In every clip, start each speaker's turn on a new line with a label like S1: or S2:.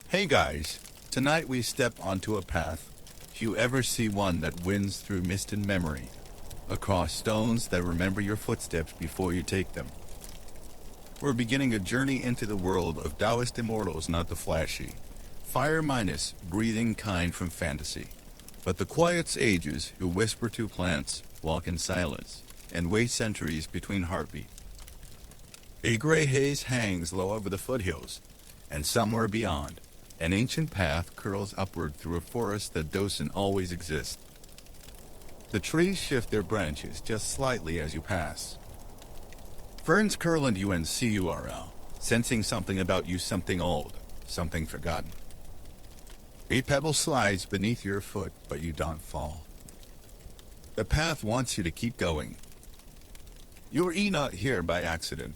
S1: Hey guys, tonight we step onto a path. If you ever see one that winds through mist and memory, across stones that remember your footsteps before you take them. We're beginning a journey into the world of Daoist Immortals, not the flashy, fire-minus, breathing kind from fantasy, but the quiet sages who whisper to plants, walk in silence, and wait centuries between heartbeats. A gray haze hangs low over the foothills, and somewhere beyond, an ancient path curls upward through a forest that doesn't always exist. The trees shift their branches just slightly as you pass. Ferns curl into you and CURL, sensing something about you, something old, something forgotten. A pebble slides beneath your foot, but you don't fall. The path wants you to keep going. You're not here by accident.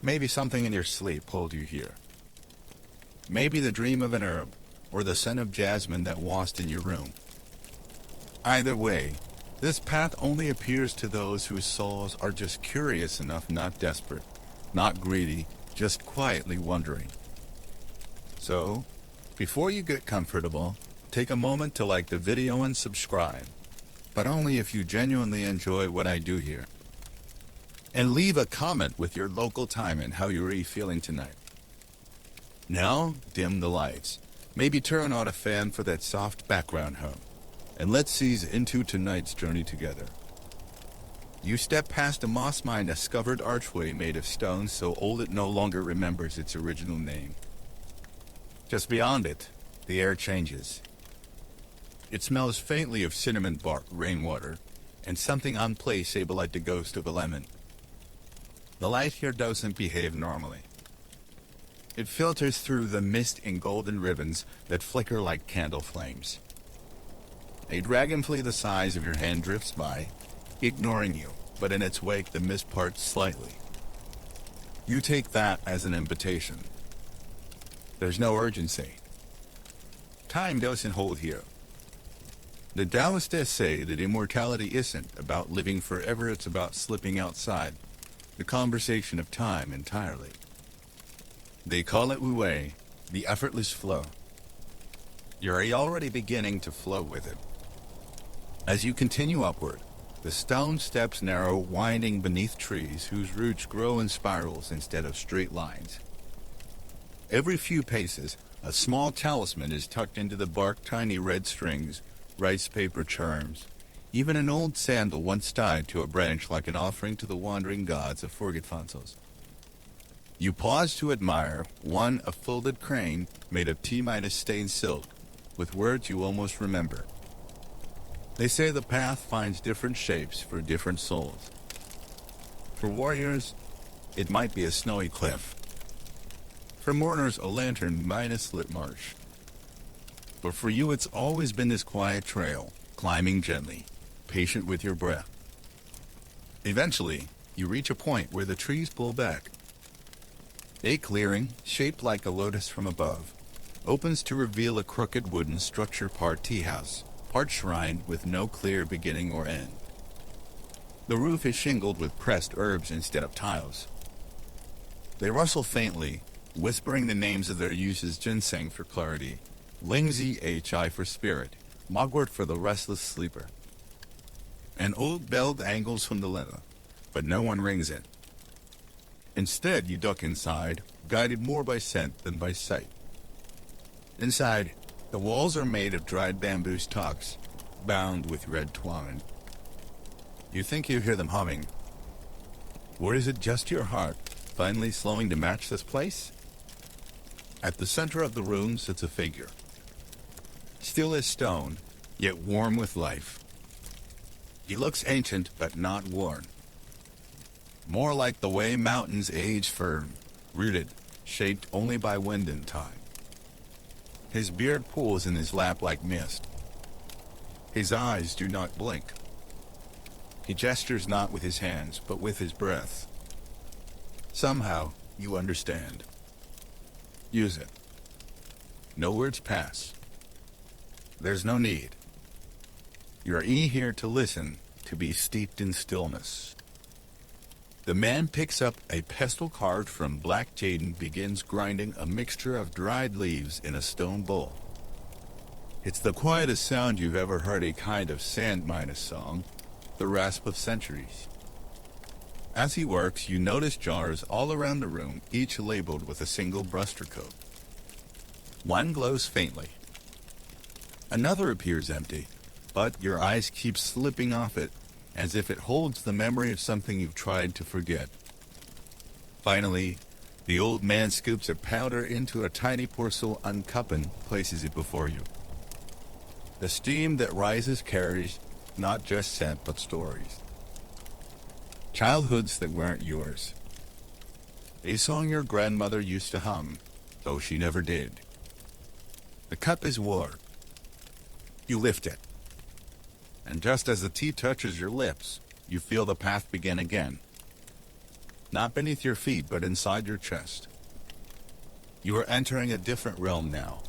S1: Maybe something in your sleep pulled you here. Maybe the dream of an herb, or the scent of jasmine that washed in your room. Either way, this path only appears to those whose souls are just curious enough, not desperate, not greedy, just quietly wondering. So, before you get comfortable, take a moment to like the video and subscribe, but only if you genuinely enjoy what I do here. And leave a comment with your local time and how you're feeling tonight. Now, dim the lights. Maybe turn on a fan for that soft background hum. And let's ease into tonight's journey together. You step past a moss-mine-discovered archway made of stone so old it no longer remembers its original name. Just beyond it, the air changes. It smells faintly of cinnamon bark, rainwater, and something unplaceable like the ghost of a lemon. The light here doesn't behave normally. It filters through the mist in golden ribbons that flicker like candle flames. A dragonfly the size of your hand drifts by, ignoring you, but in its wake the mist parts slightly. You take that as an invitation. There's no urgency. Time doesn't hold here. The Daoists say that immortality isn't about living forever, it's about slipping outside the conversation of time entirely. They call it wu-wei, the effortless flow. You're already beginning to flow with it. As you continue upward, the stone steps narrow, winding beneath trees whose roots grow in spirals instead of straight lines. Every few paces, a small talisman is tucked into the bark, tiny red strings, rice paper charms, even an old sandal once tied to a branch like an offering to the wandering gods of forgetful. You pause to admire one, a folded crane made of T-stained silk, with words you almost remember. They say the path finds different shapes for different souls. For warriors, it might be a snowy cliff. For mourners, a lantern minus lit marsh. But for you, it's always been this quiet trail, climbing gently, patient with your breath. Eventually, you reach a point where the trees pull back. A clearing, shaped like a lotus from above, opens to reveal a crooked wooden structure, part tea house, part shrine with no clear beginning or end. The roof is shingled with pressed herbs instead of tiles. They rustle faintly, whispering the names of their uses: ginseng for clarity, lingzi hi for spirit, mugwort for the restless sleeper. An old bell dangles from the leather, but no one rings it. Instead, you duck inside, guided more by scent than by sight. Inside, the walls are made of dried bamboo stalks, bound with red twine. You think you hear them humming. Or is it just your heart, finally slowing to match this place? At the center of the room sits a figure. Still as stone, yet warm with life. He looks ancient, but not worn. More like the way mountains age, firm, rooted, shaped only by wind and time. His beard pools in his lap like mist. His eyes do not blink. He gestures not with his hands, but with his breath. Somehow, you understand. Use it. No words pass. There's no need. You're here to listen, to be steeped in stillness. The man picks up a pestle carved from black jade and begins grinding a mixture of dried leaves in a stone bowl. It's the quietest sound you've ever heard, a kind of sand minus song, the rasp of centuries. As he works, you notice jars all around the room, each labeled with a single bruster coat. One glows faintly. Another appears empty, but your eyes keep slipping off it, as if it holds the memory of something you've tried to forget. Finally, the old man scoops a powder into a tiny porcelain cup and places it before you. The steam that rises carries not just scent but stories. Childhoods that weren't yours. A song your grandmother used to hum, though she never did. The cup is warm. You lift it. And just as the tea touches your lips, you feel the path begin again. Not beneath your feet, but inside your chest. You are entering a different realm now.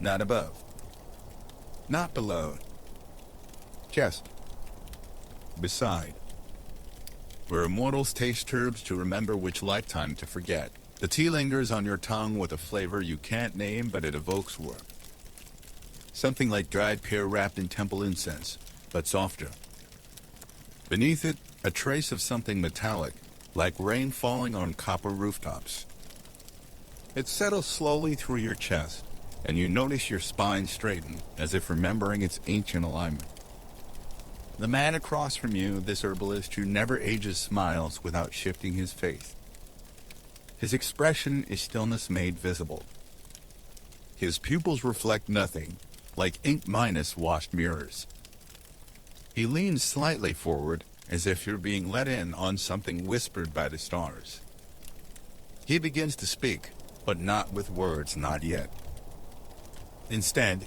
S1: Not above. Not below. Just beside. Where immortals taste herbs to remember which lifetime to forget. The tea lingers on your tongue with a flavor you can't name, but it evokes warmth. Something like dried pear wrapped in temple incense, but softer. Beneath it, a trace of something metallic, like rain falling on copper rooftops. It settles slowly through your chest, and you notice your spine straighten, as if remembering its ancient alignment. The man across from you, this herbalist who never ages, smiles without shifting his face. His expression is stillness made visible. His pupils reflect nothing, like ink minus washed mirrors. He leans slightly forward, as if you're being let in on something whispered by the stars. He begins to speak, but not with words, not yet. Instead,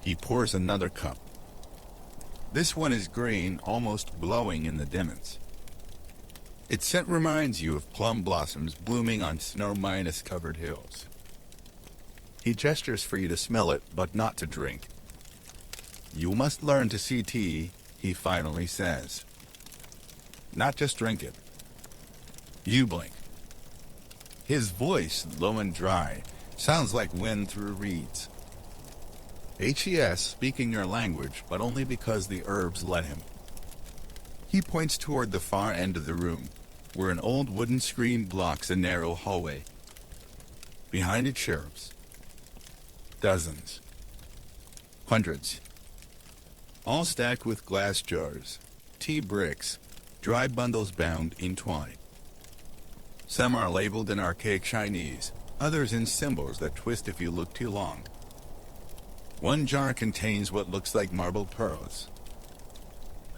S1: he pours another cup. This one is green, almost glowing in the dimness. Its scent reminds you of plum blossoms blooming on snow-minus-covered hills. He gestures for you to smell it, but not to drink. You must learn to see tea, he finally says. Not just drink it. You blink. His voice, low and dry, sounds like wind through reeds. HES speaking your language, but only because the herbs let him. He points toward the far end of the room, where an old wooden screen blocks a narrow hallway. Behind it, shelves. Dozens. Hundreds. All stacked with glass jars, tea bricks, dry bundles bound in twine. Some are labeled in archaic Chinese, others in symbols that twist if you look too long. One jar contains what looks like marble pearls.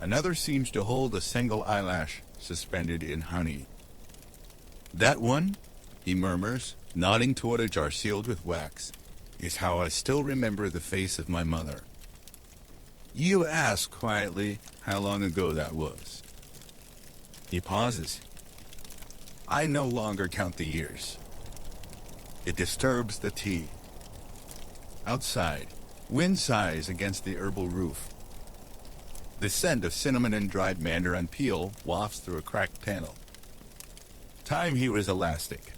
S1: Another seems to hold a single eyelash suspended in honey. That one, he murmurs, nodding toward a jar sealed with wax, is how I still remember the face of my mother. You ask quietly how long ago that was. He pauses. I no longer count the years. It disturbs the tea. Outside, wind sighs against the herbal roof. The scent of cinnamon and dried mandarin peel wafts through a cracked panel. Time here is elastic.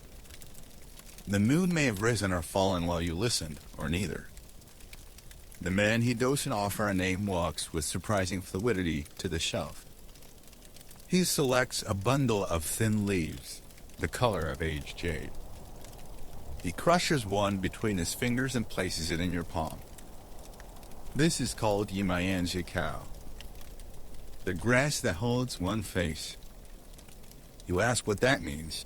S1: The moon may have risen or fallen while you listened, or neither. The man he doesn't offer a name walks with surprising fluidity to the shelf. He selects a bundle of thin leaves, the color of aged jade. He crushes one between his fingers and places it in your palm. This is called Yimayan Cow, the grass that holds one face. You ask what that means.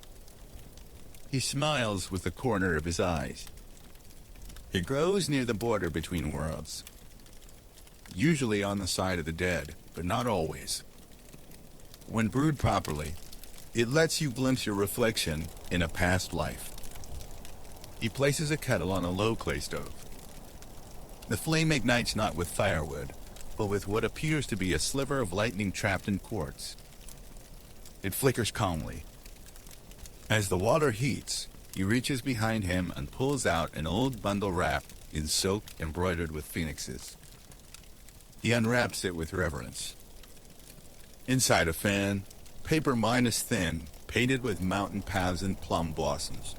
S1: He smiles with the corner of his eyes. It grows near the border between worlds. Usually on the side of the dead, but not always. When brewed properly, it lets you glimpse your reflection in a past life. He places a kettle on a low clay stove. The flame ignites not with firewood, but with what appears to be a sliver of lightning trapped in quartz. It flickers calmly. As the water heats, he reaches behind him and pulls out an old bundle wrapped in silk embroidered with phoenixes. He unwraps it with reverence. Inside a fan, Paper minus thin, painted with mountain paths and plum blossoms,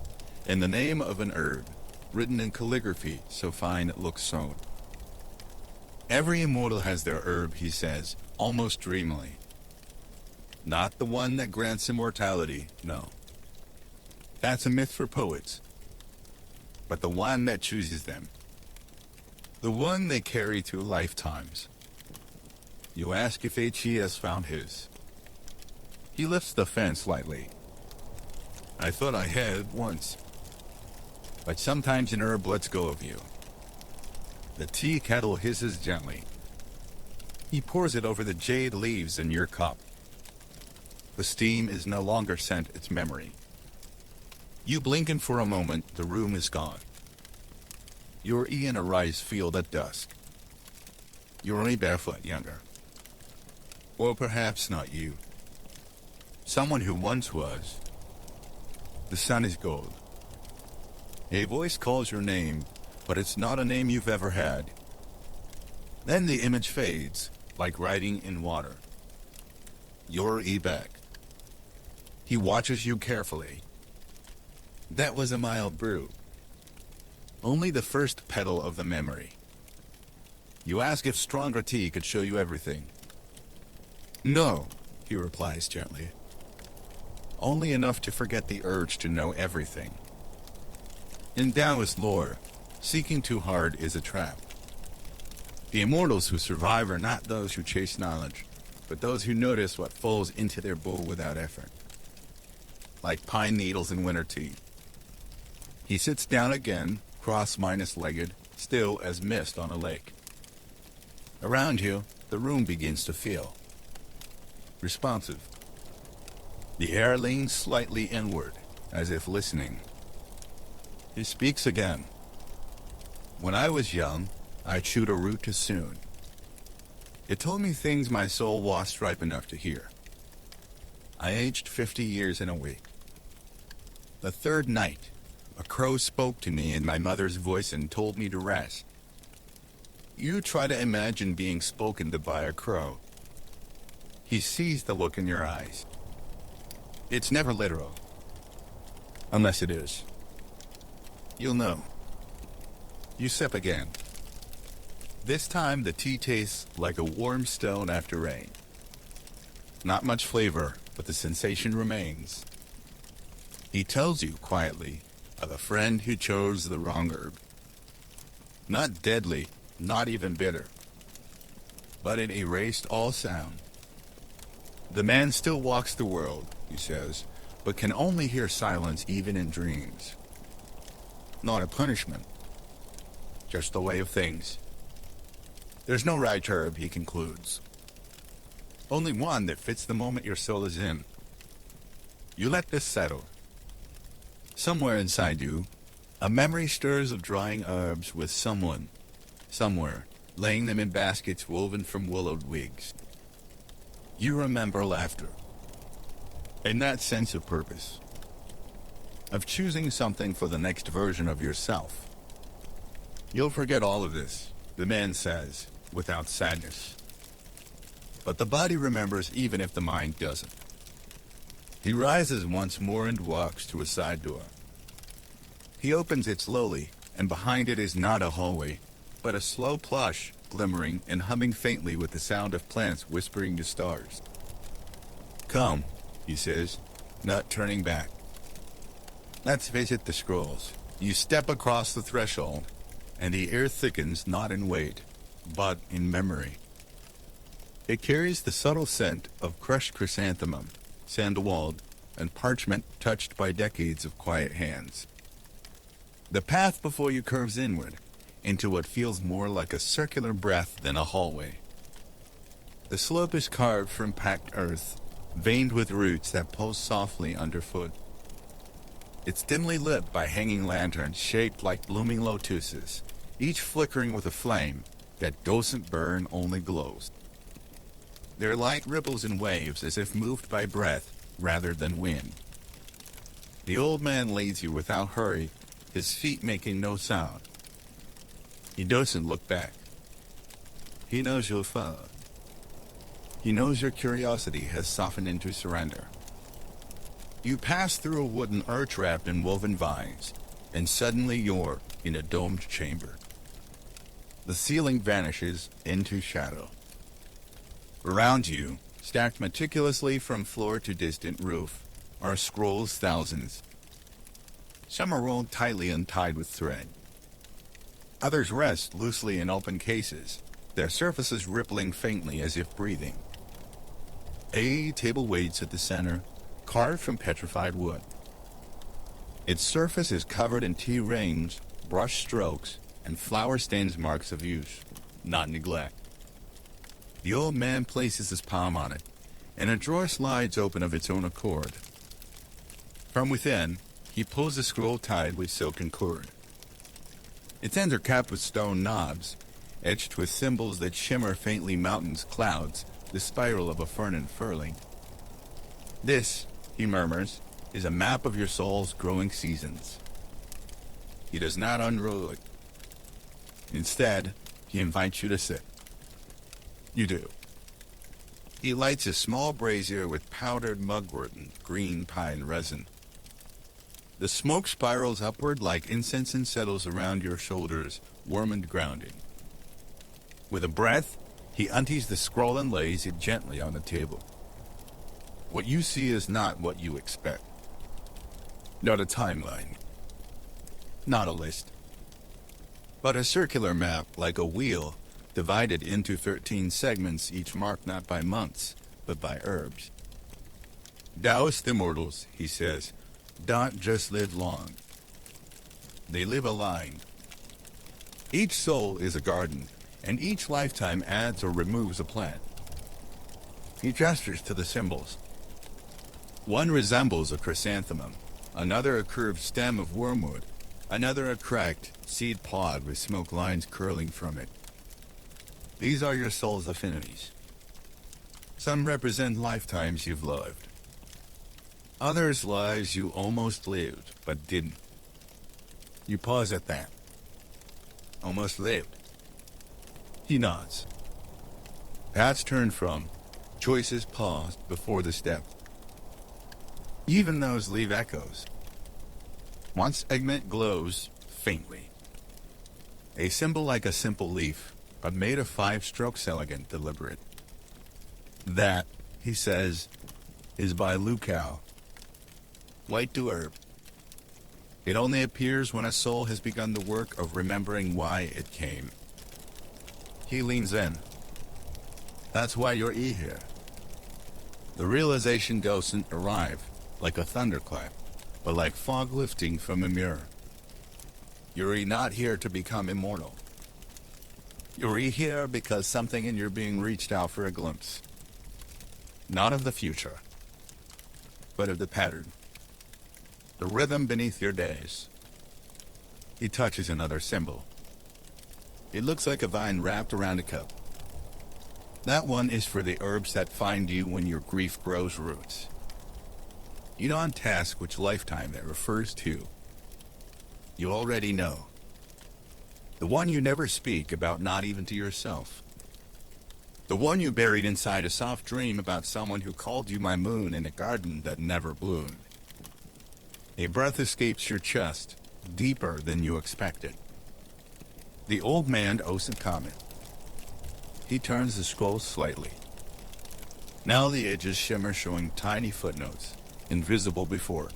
S1: in the name of an herb, written in calligraphy so fine it looks sewn. Every immortal has their herb, he says, almost dreamily. Not the one that grants immortality, no. That's a myth for poets. But the one that chooses them. The one they carry through lifetimes. You ask if H.E. has found his. He lifts the fence slightly. I thought I had once. But sometimes an herb lets go of you. The tea kettle hisses gently. He pours it over the jade leaves in your cup. The steam is no longer sent its memory. You blink and for a moment the room is gone. You're in a rice field at dusk. You're only barefoot younger. Or perhaps not you. Someone who once was. The sun is gold. A voice calls your name, but it's not a name you've ever had. Then the image fades, like writing in water. You're back. He watches you carefully. That was a mild brew. Only the first petal of the memory. You ask if stronger tea could show you everything. No, he replies gently. Only enough to forget the urge to know everything. In Daoist lore, seeking too hard is a trap. The immortals who survive are not those who chase knowledge, but those who notice what falls into their bowl without effort. Like pine needles in winter tea. He sits down again, cross-legged, still as mist on a lake. Around you, the room begins to feel responsive. The air leans slightly inward, as if listening. He speaks again. When I was young, I chewed a root too soon. It told me things my soul wasn't ripe enough to hear. I aged 50 years in a week. The third night, a crow spoke to me in my mother's voice and told me to rest. You try to imagine being spoken to by a crow. He sees the look in your eyes. It's never literal. Unless it is. You'll know. You sip again. This time the tea tastes like a warm stone after rain. Not much flavor, but the sensation remains. He tells you quietly of a friend who chose the wrong herb. Not deadly, not even bitter. But it erased all sound. The man still walks the world, he says, but can only hear silence even in dreams. Not a punishment. Just the way of things. There's no right herb, he concludes. Only one that fits the moment your soul is in. You let this settle. Somewhere inside you, a memory stirs of drying herbs with someone, somewhere, laying them in baskets woven from willow twigs. You remember laughter. And that sense of purpose. Of choosing something for the next version of yourself. You'll forget all of this, the man says, without sadness. But the body remembers even if the mind doesn't. He rises once more and walks to a side door. He opens it slowly, and behind it is not a hallway, but a slow plush, glimmering and humming faintly with the sound of plants whispering to stars. Come, he says, not turning back. Let's visit the scrolls. You step across the threshold, and the air thickens not in weight, but in memory. It carries the subtle scent of crushed chrysanthemum, sandalwood, and parchment touched by decades of quiet hands. The path before you curves inward, into what feels more like a circular breath than a hallway. The slope is carved from packed earth, veined with roots that pulse softly underfoot. It's dimly lit by hanging lanterns shaped like blooming lotuses, each flickering with a flame that doesn't burn, only glows. Their light ripples in waves as if moved by breath rather than wind. The old man leads you without hurry, his feet making no sound. He doesn't look back. He knows you'll follow. He knows your curiosity has softened into surrender. You pass through a wooden arch wrapped in woven vines, and suddenly you're in a domed chamber. The ceiling vanishes into shadow. Around you, stacked meticulously from floor to distant roof, are scrolls thousands. Some are rolled tightly untied with thread. Others rest loosely in open cases, their surfaces rippling faintly as if breathing. A table waits at the center, carved from petrified wood. Its surface is covered in tea rings, brush strokes, and flower stains marks of use, not neglect. The old man places his palm on it, and a drawer slides open of its own accord. From within, he pulls a scroll tied with silken cord. Its ends are capped with stone knobs, etched with symbols that shimmer faintly mountains, clouds, the spiral of a fern unfurling. This, he murmurs, is a map of your soul's growing seasons. He does not unroll it. Instead, he invites you to sit. You do. He lights a small brazier with powdered mugwort and green pine resin. The smoke spirals upward like incense and settles around your shoulders, warm and grounding. With a breath, he untees the scroll and lays it gently on the table. What you see is not what you expect. Not a timeline. Not a list. But a circular map, like a wheel, divided into 13 segments, each marked not by months, but by herbs. Daoist Immortals, he says, don't just live long. They live aligned. Each soul is a garden, and each lifetime adds or removes a plant. He gestures to the symbols. One resembles a chrysanthemum, another a curved stem of wormwood, another a cracked seed pod with smoke lines curling from it. These are your soul's affinities. Some represent lifetimes you've loved. Others lives you almost lived, but didn't. You pause at that. Almost lived. He nods. Paths turn from, choices paused before the step. Even those leave echoes. One segment glows faintly. A symbol like a simple leaf, but made of 5 strokes, elegant, deliberate. That, he says, is by Lukau. White to herb. It only appears when a soul has begun the work of remembering why it came. He leans in. That's why you're here. The realization doesn't arrive like a thunderclap, but like fog lifting from a mirror. You're not here to become immortal. You're here because something in your being reached out for a glimpse. Not of the future, but of the pattern. The rhythm beneath your days. He touches another symbol. It looks like a vine wrapped around a cup. That one is for the herbs that find you when your grief grows roots. You don't task which lifetime that refers to. You already know. The one you never speak about, not even to yourself. The one you buried inside a soft dream about someone who called you my moon in a garden that never bloomed. A breath escapes your chest, deeper than you expected. The old man owes a comment. He turns the scroll slightly. Now the edges shimmer, showing tiny footnotes, invisible before.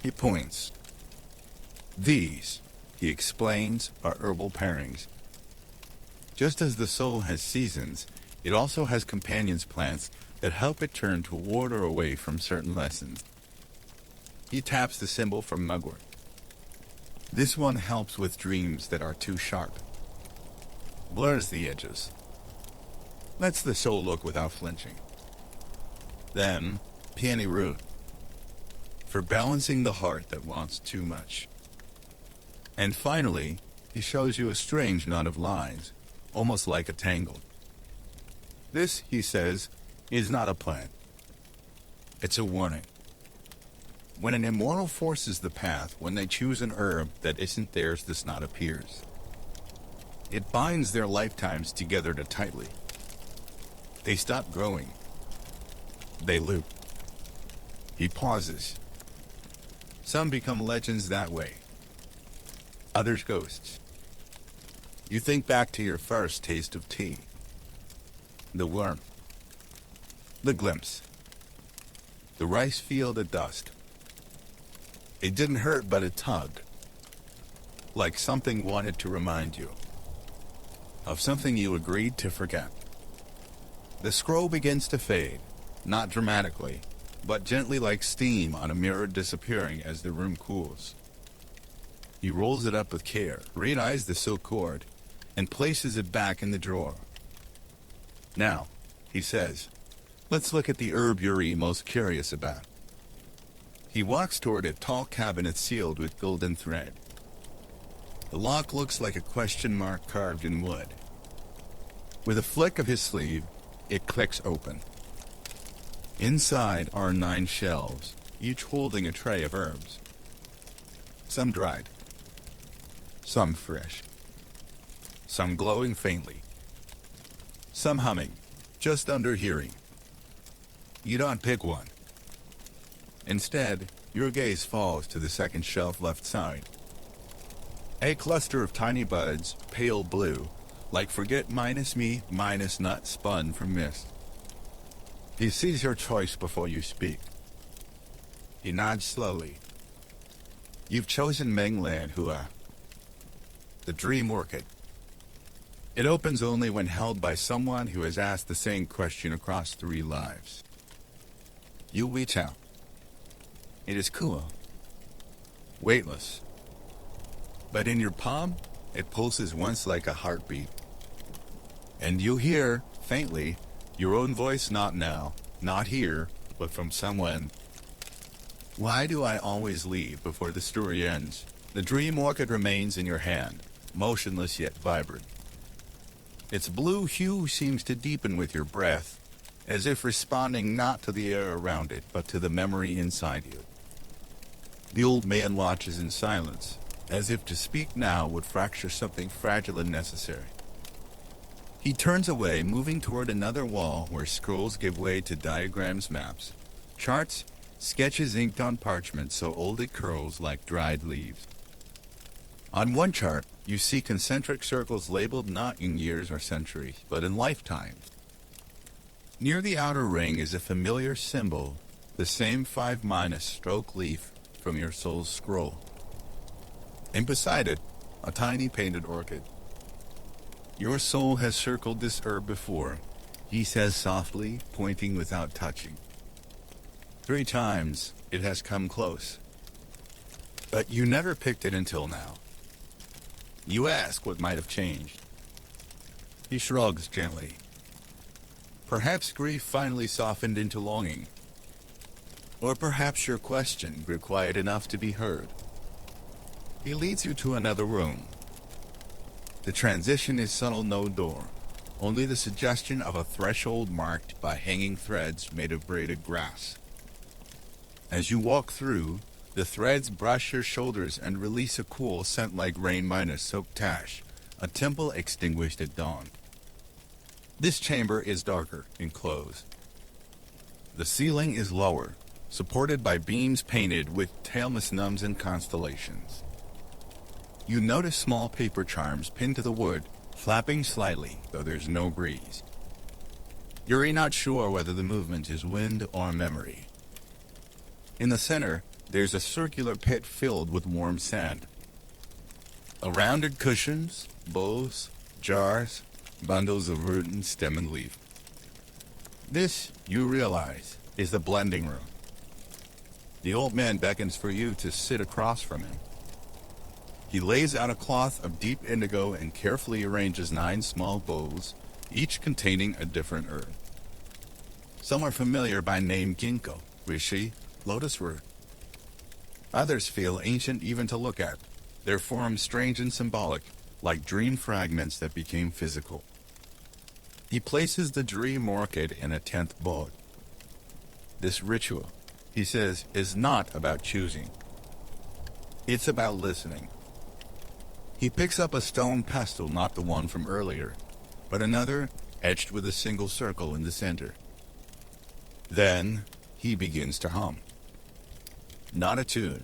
S1: He points. These, he explains, are herbal pairings. Just as the soul has seasons, it also has companions plants that help it turn toward or away from certain lessons. He taps the symbol from mugwort. This one helps with dreams that are too sharp. Blurs the edges. Lets the soul look without flinching. Then, peony root. For balancing the heart that wants too much. And finally, he shows you a strange knot of lines, almost like a tangle. This, he says, is not a plant. It's a warning. When an immortal forces the path, when they choose an herb that isn't theirs, this knot appears. It binds their lifetimes together too tightly. They stop growing. They loop. He pauses. Some become legends that way. Others ghosts. You think back to your first taste of tea. The worm. The glimpse. The rice field at dusk. It didn't hurt, but it tugged. Like something wanted to remind you of something you agreed to forget. The scroll begins to fade, not dramatically, but gently like steam on a mirror disappearing as the room cools. He rolls it up with care, reties the silk cord, and places it back in the drawer. Now, he says, let's look at the herb you're most curious about. He walks toward a tall cabinet sealed with golden thread. The lock looks like a question mark carved in wood. With a flick of his sleeve, it clicks open. Inside are 9 shelves, each holding a tray of herbs. Some dried. Some fresh. Some glowing faintly. Some humming, just under hearing. You don't pick one. Instead, your gaze falls to the second shelf left side. A cluster of tiny buds, pale blue, like forget minus me minus nut spun from mist. He sees your choice before you speak. He nods slowly. You've chosen Menglan Hua, the dream orchid. It opens only when held by someone who has asked the same question across 3 lives. You reach out. It is cool, weightless, but in your palm, it pulses once like a heartbeat. And you hear, faintly, your own voice, not now, not here, but from someone. Why do I always leave before the story ends? The dream orchid remains in your hand, motionless yet vibrant. Its blue hue seems to deepen with your breath, as if responding not to the air around it, but to the memory inside you. The old man watches in silence, as if to speak now would fracture something fragile and necessary. He turns away, moving toward another wall where scrolls give way to diagrams, maps, charts, sketches inked on parchment so old it curls like dried leaves. On one chart, you see concentric circles labeled not in years or centuries, but in lifetimes. Near the outer ring is a familiar symbol, the same 5- stroke leaf from your soul's scroll. And beside it, a tiny painted orchid. Your soul has circled this herb before, he says softly, pointing without touching. 3 times it has come close. But you never picked it until now. You ask what might have changed. He shrugs gently. Perhaps grief finally softened into longing. Or perhaps your question grew quiet enough to be heard. He leads you to another room. The transition is subtle, no door, only the suggestion of a threshold marked by hanging threads made of braided grass. As you walk through, the threads brush your shoulders and release a cool scent like rain minus soaked ash, a temple extinguished at dawn. This chamber is darker, enclosed. The ceiling is lower, supported by beams painted with tailless nuns and constellations. You notice small paper charms pinned to the wood, flapping slightly, though there's no breeze. You're not sure whether the movement is wind or memory. In the center, there's a circular pit filled with warm sand. Rounded cushions, bowls, jars, bundles of root and stem and leaf. This, you realize, is the blending room. The old man beckons for you to sit across from him. He lays out a cloth of deep indigo and carefully arranges 9 small bowls, each containing a different herb. Some are familiar by name: ginkgo, reishi, lotus root. Others feel ancient even to look at, their form strange and symbolic, like dream fragments that became physical. He places the dream orchid in a 10th bowl. This ritual, he says, is not about choosing. It's about listening. He picks up a stone pestle, not the one from earlier, but another, etched with a single circle in the center. Then he begins to hum. Not a tune.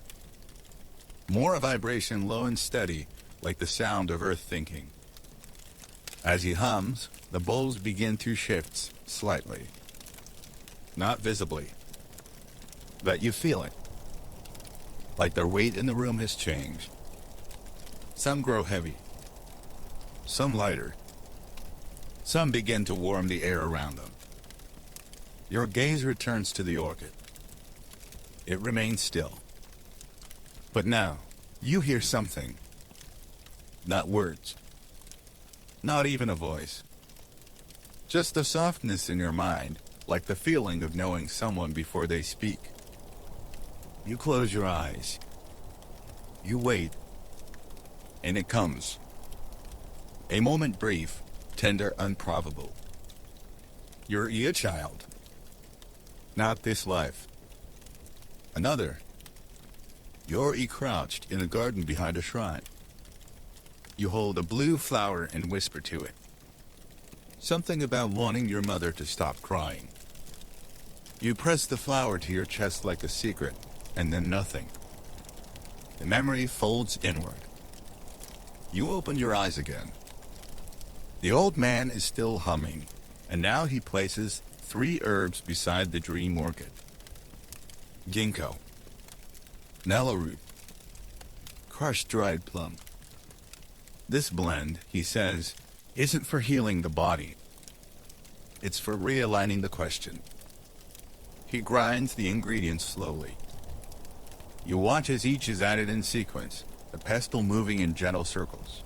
S1: More a vibration, low and steady, like the sound of earth thinking. As he hums, the bowls begin to shift slightly. Not visibly, but you feel it. Like their weight in the room has changed. Some grow heavy. Some lighter. Some begin to warm the air around them. Your gaze returns to the orchid. It remains still. But now, you hear something. Not words. Not even a voice. Just a softness in your mind, like the feeling of knowing someone before they speak. You close your eyes. You wait. And it comes. A moment brief, tender, unprobable. You're a child. Not this life. Another. You're crouched in a garden behind a shrine. You hold a blue flower and whisper to it. Something about wanting your mother to stop crying. You press the flower to your chest like a secret, and then nothing. The memory folds inward. You open your eyes again. The old man is still humming, and now he places 3 herbs beside the dream orchid. Ginkgo. Nella root. Crushed dried plum. This blend, he says, isn't for healing the body. It's for realigning the question. He grinds the ingredients slowly. You watch as each is added in sequence, the pestle moving in gentle circles.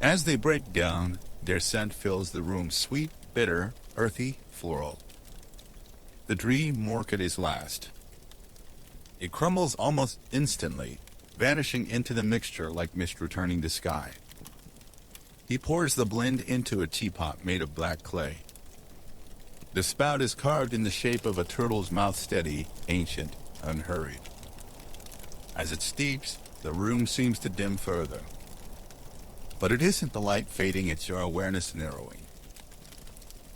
S1: As they break down, their scent fills the room, sweet, bitter, earthy, floral. The dream orchid is last. It crumbles almost instantly, vanishing into the mixture like mist returning to sky. He pours the blend into a teapot made of black clay. The spout is carved in the shape of a turtle's mouth, steady, ancient, unhurried. As it steeps, the room seems to dim further. But it isn't the light fading, it's your awareness narrowing.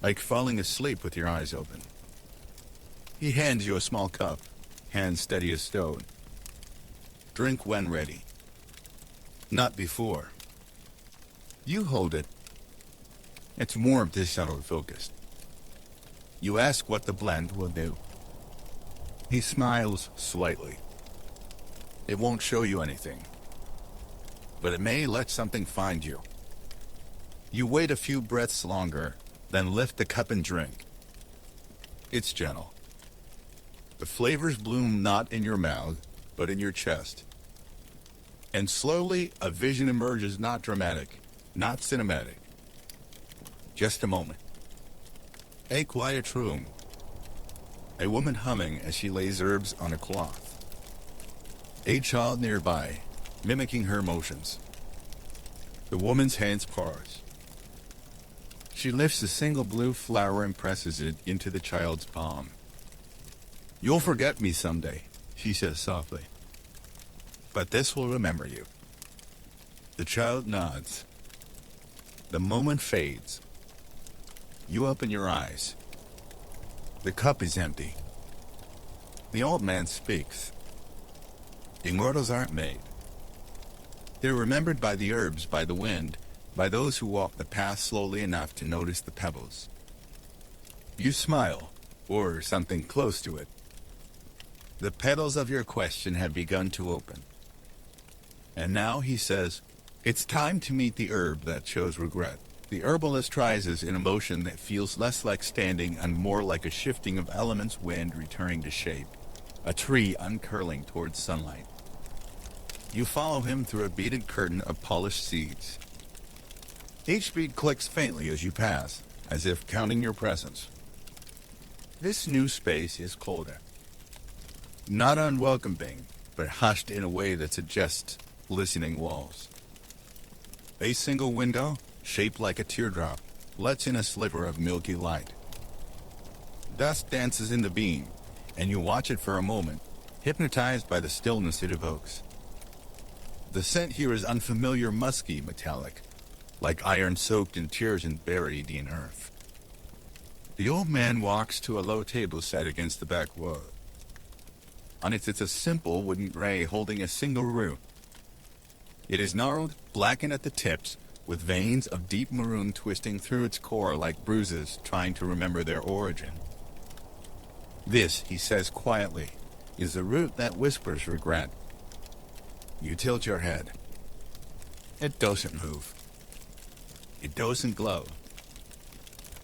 S1: Like falling asleep with your eyes open. He hands you a small cup, hand steady as stone. Drink when ready. Not before. You hold it. It's warm, disheveled, focused. You ask what the blend will do. He smiles slightly. It won't show you anything, but it may let something find you. You wait a few breaths longer, then lift the cup and drink. It's gentle. The flavors bloom not in your mouth, but in your chest. And slowly, a vision emerges, not dramatic, not cinematic. Just a moment. A quiet room. A woman humming as she lays herbs on a cloth. A child nearby, mimicking her motions. The woman's hands pause. She lifts a single blue flower and presses it into the child's palm. You'll forget me someday, she says softly. But this will remember you. The child nods. The moment fades. You open your eyes. The cup is empty. The old man speaks. Immortals aren't made. They're remembered by the herbs, by the wind, by those who walk the path slowly enough to notice the pebbles. You smile, or something close to it. The petals of your question have begun to open. And now, he says, it's time to meet the herb that shows regret. The herbalist rises in a motion that feels less like standing and more like a shifting of elements, wind returning to shape, a tree uncurling towards sunlight. You follow him through a beaded curtain of polished seeds. Each bead clicks faintly as you pass, as if counting your presence. This new space is colder. Not unwelcoming, but hushed in a way that suggests listening walls. A single window, shaped like a teardrop, lets in a sliver of milky light. Dust dances in the beam, and you watch it for a moment, hypnotized by the stillness it evokes. The scent here is unfamiliar, musky, metallic, like iron soaked in tears and buried in earth. The old man walks to a low table set against the back wall. On it sits a simple wooden tray holding a single root. It is gnarled, blackened at the tips, with veins of deep maroon twisting through its core like bruises trying to remember their origin. This, he says quietly, is the root that whispers regret. You tilt your head. It doesn't move. It doesn't glow.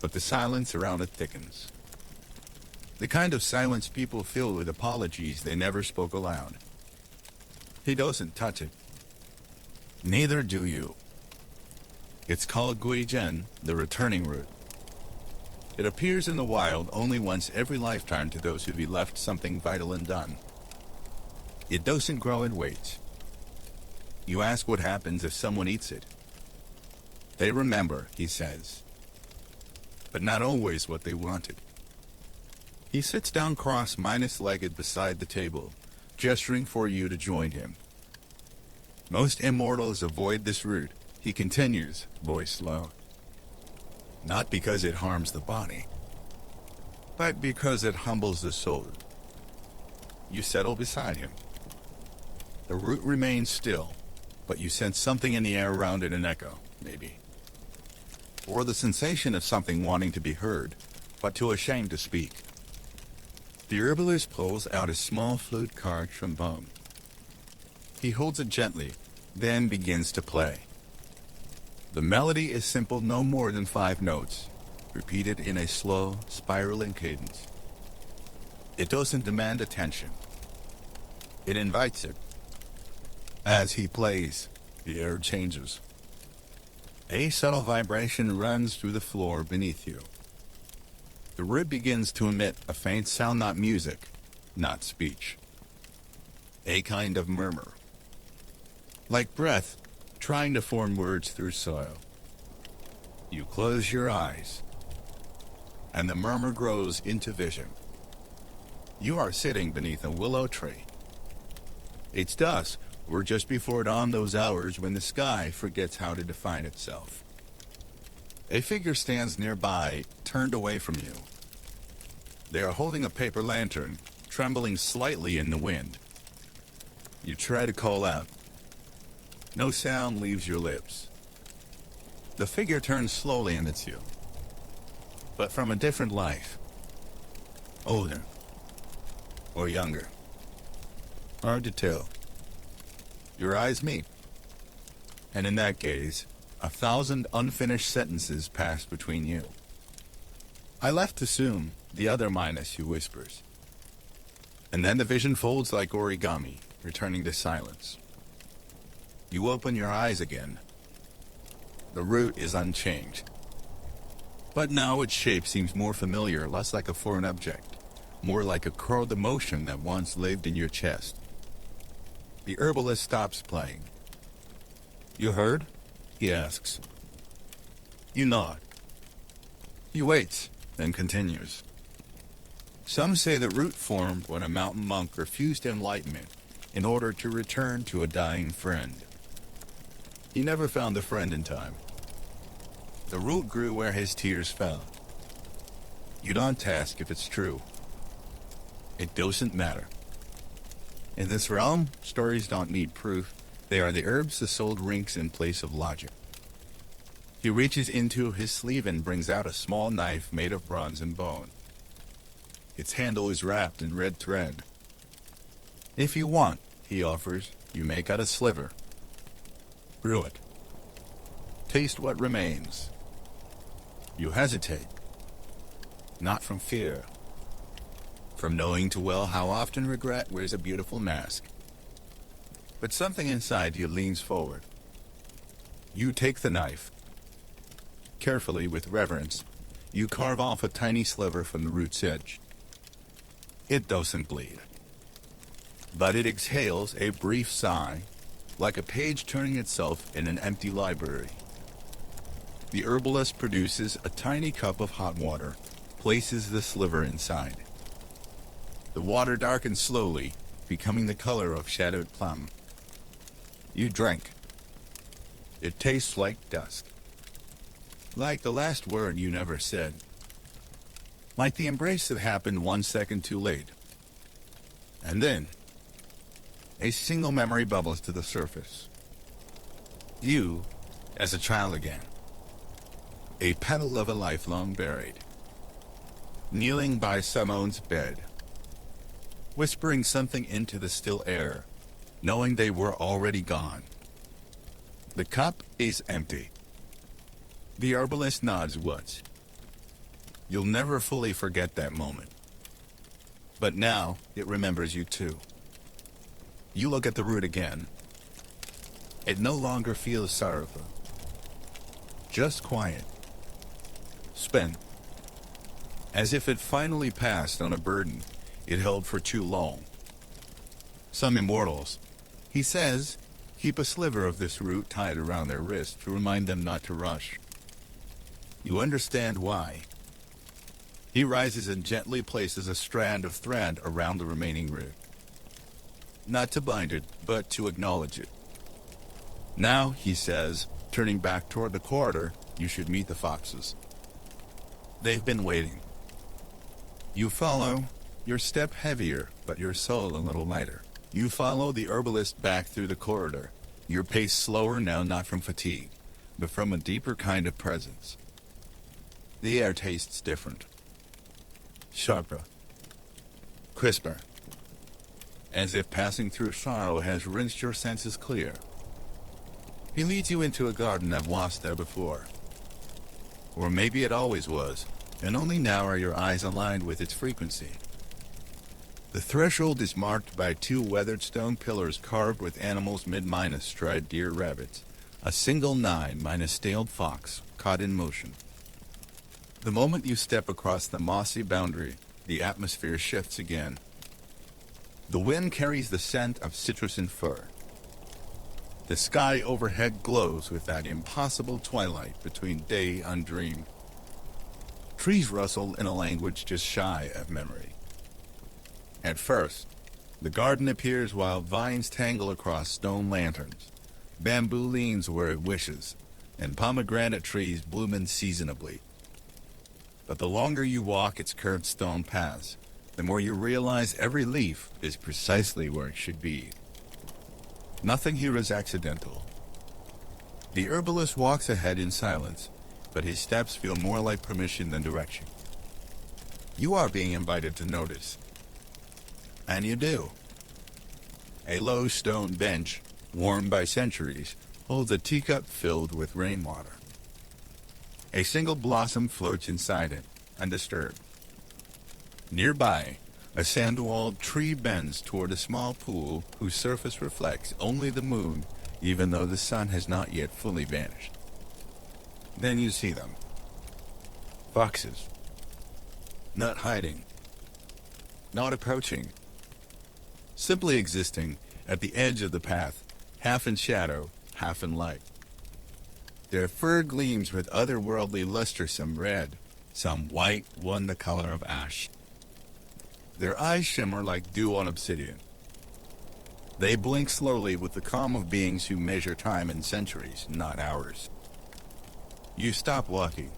S1: But the silence around it thickens. The kind of silence people fill with apologies they never spoke aloud. He doesn't touch it. Neither do you. It's called Guijen, the returning root. It appears in the wild only once every lifetime to those who've left something vital undone. It doesn't grow in weight. You ask what happens if someone eats it. They remember, he says. But not always what they wanted. He sits down cross-legged beside the table, gesturing for you to join him. Most immortals avoid this root, he continues, voice low. Not because it harms the body, but because it humbles the soul. You settle beside him. The root remains still, but you sense something in the air around it, an echo, maybe. Or the sensation of something wanting to be heard, but too ashamed to speak. The herbalist pulls out a small flute-carved trombone. He holds it gently, then begins to play. The melody is simple, no more than 5 notes, repeated in a slow, spiraling cadence. It doesn't demand attention. It invites it. As he plays, the air changes. A subtle vibration runs through the floor beneath you. The root begins to emit a faint sound, not music, not speech. A kind of murmur. Like breath, trying to form words through soil. You close your eyes, and the murmur grows into vision. You are sitting beneath a willow tree. It's dusk, or just before dawn, those hours when the sky forgets how to define itself. A figure stands nearby, turned away from you. They are holding a paper lantern, trembling slightly in the wind. You try to call out. No sound leaves your lips. The figure turns slowly and it's you. But from a different life. Older. Or younger. Hard to tell. Your eyes meet. And in that gaze, 1,000 unfinished sentences pass between you. I left to soon, the other minus, he whispers. And then the vision folds like origami, returning to silence. You open your eyes again. The root is unchanged. But now its shape seems more familiar, less like a foreign object, more like a curled emotion that once lived in your chest. The herbalist stops playing. You heard? He asks. You nod. He waits, then continues. Some say the root formed when a mountain monk refused enlightenment in order to return to a dying friend. He never found the friend in time. The root grew where his tears fell. You don't ask if it's true. It doesn't matter. In this realm, stories don't need proof. They are the herbs the soul drinks in place of logic. He reaches into his sleeve and brings out a small knife made of bronze and bone. Its handle is wrapped in red thread. If you want, he offers, you make out a sliver. Brew it. Taste what remains. You hesitate. Not from fear. From knowing too well how often regret wears a beautiful mask. But something inside you leans forward. You take the knife. Carefully, with reverence, you carve off a tiny sliver from the root's edge. It doesn't bleed. But it exhales a brief sigh, like a page turning itself in an empty library. The herbalist produces a tiny cup of hot water, places the sliver inside. The water darkens slowly, becoming the color of shadowed plum. You drink. It tastes like dusk. Like the last word you never said. Like the embrace that happened 1 second too late. And then, a single memory bubbles to the surface. You, as a child again. A petal of a life long buried. Kneeling by someone's bed. Whispering something into the still air, knowing they were already gone. The cup is empty. The herbalist nods once. You'll never fully forget that moment. But now, it remembers you too. You look at the root again. It no longer feels sorrowful. Just quiet. Spent. As if it finally passed on a burden it held for too long. Some immortals, he says, keep a sliver of this root tied around their wrist to remind them not to rush. You understand why. He rises and gently places a strand of thread around the remaining root. Not to bind it, but to acknowledge it. Now, he says, turning back toward the corridor, you should meet the foxes. They've been waiting. You follow, your step heavier, but your soul a little lighter. You follow the herbalist back through the corridor, your pace slower now, not from fatigue, but from a deeper kind of presence. The air tastes different. Sharper. Crisper. As if passing through sorrow has rinsed your senses clear. He leads you into a garden that was there before. Or maybe it always was, and only now are your eyes aligned with its frequency. The threshold is marked by 2 weathered stone pillars carved with animals mid-minus striped deer rabbits, a single 9 staled fox caught in motion. The moment you step across the mossy boundary, the atmosphere shifts again. The wind carries the scent of citrus and fir. The sky overhead glows with that impossible twilight between day and dream. Trees rustle in a language just shy of memory. At first, the garden appears while vines tangle across stone lanterns. Bamboo leans where it wishes, and pomegranate trees bloom unseasonably. But the longer you walk its curved stone paths, the more you realize every leaf is precisely where it should be. Nothing here is accidental. The herbalist walks ahead in silence, but his steps feel more like permission than direction. You are being invited to notice. And you do. A low stone bench, worn by centuries, holds a teacup filled with rainwater. A single blossom floats inside it, undisturbed. Nearby, a sand-walled tree bends toward a small pool whose surface reflects only the moon, even though the sun has not yet fully vanished. Then you see them. Foxes. Not hiding. Not approaching. Simply existing at the edge of the path, half in shadow, half in light. Their fur gleams with otherworldly luster, some red, some white, one the color of ash. Their eyes shimmer like dew on obsidian. They blink slowly with the calm of beings who measure time in centuries, not hours. You stop walking.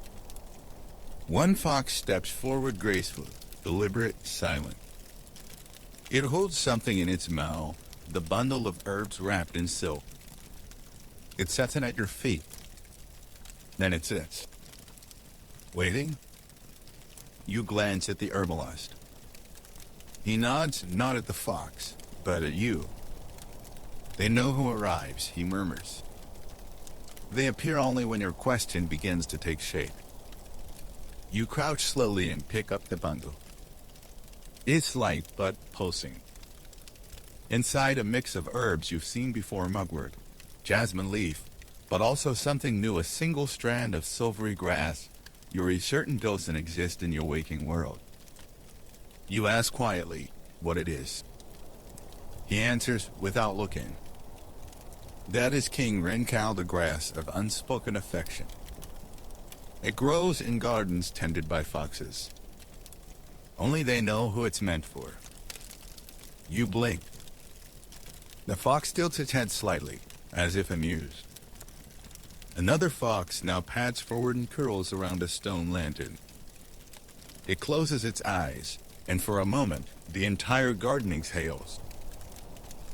S1: One fox steps forward gracefully, deliberate, silent. It holds something in its mouth, the bundle of herbs wrapped in silk. It sets it at your feet. Then it sits. Waiting? You glance at the herbalist. He nods not at the fox, but at you. They know who arrives, he murmurs. They appear only when your question begins to take shape. You crouch slowly and pick up the bundle. It's light but pulsing. Inside, a mix of herbs you've seen before: mugwort, jasmine leaf, but also something new, a single strand of silvery grass. You're certain doesn't exist in your waking world. You ask quietly what it is. He answers without looking. That is King Rencal, the grass of unspoken affection. It grows in gardens tended by foxes. Only they know who it's meant for. You blink. The fox tilts its head slightly, as if amused. Another fox now pads forward and curls around a stone lantern. It closes its eyes, and for a moment, the entire garden exhales.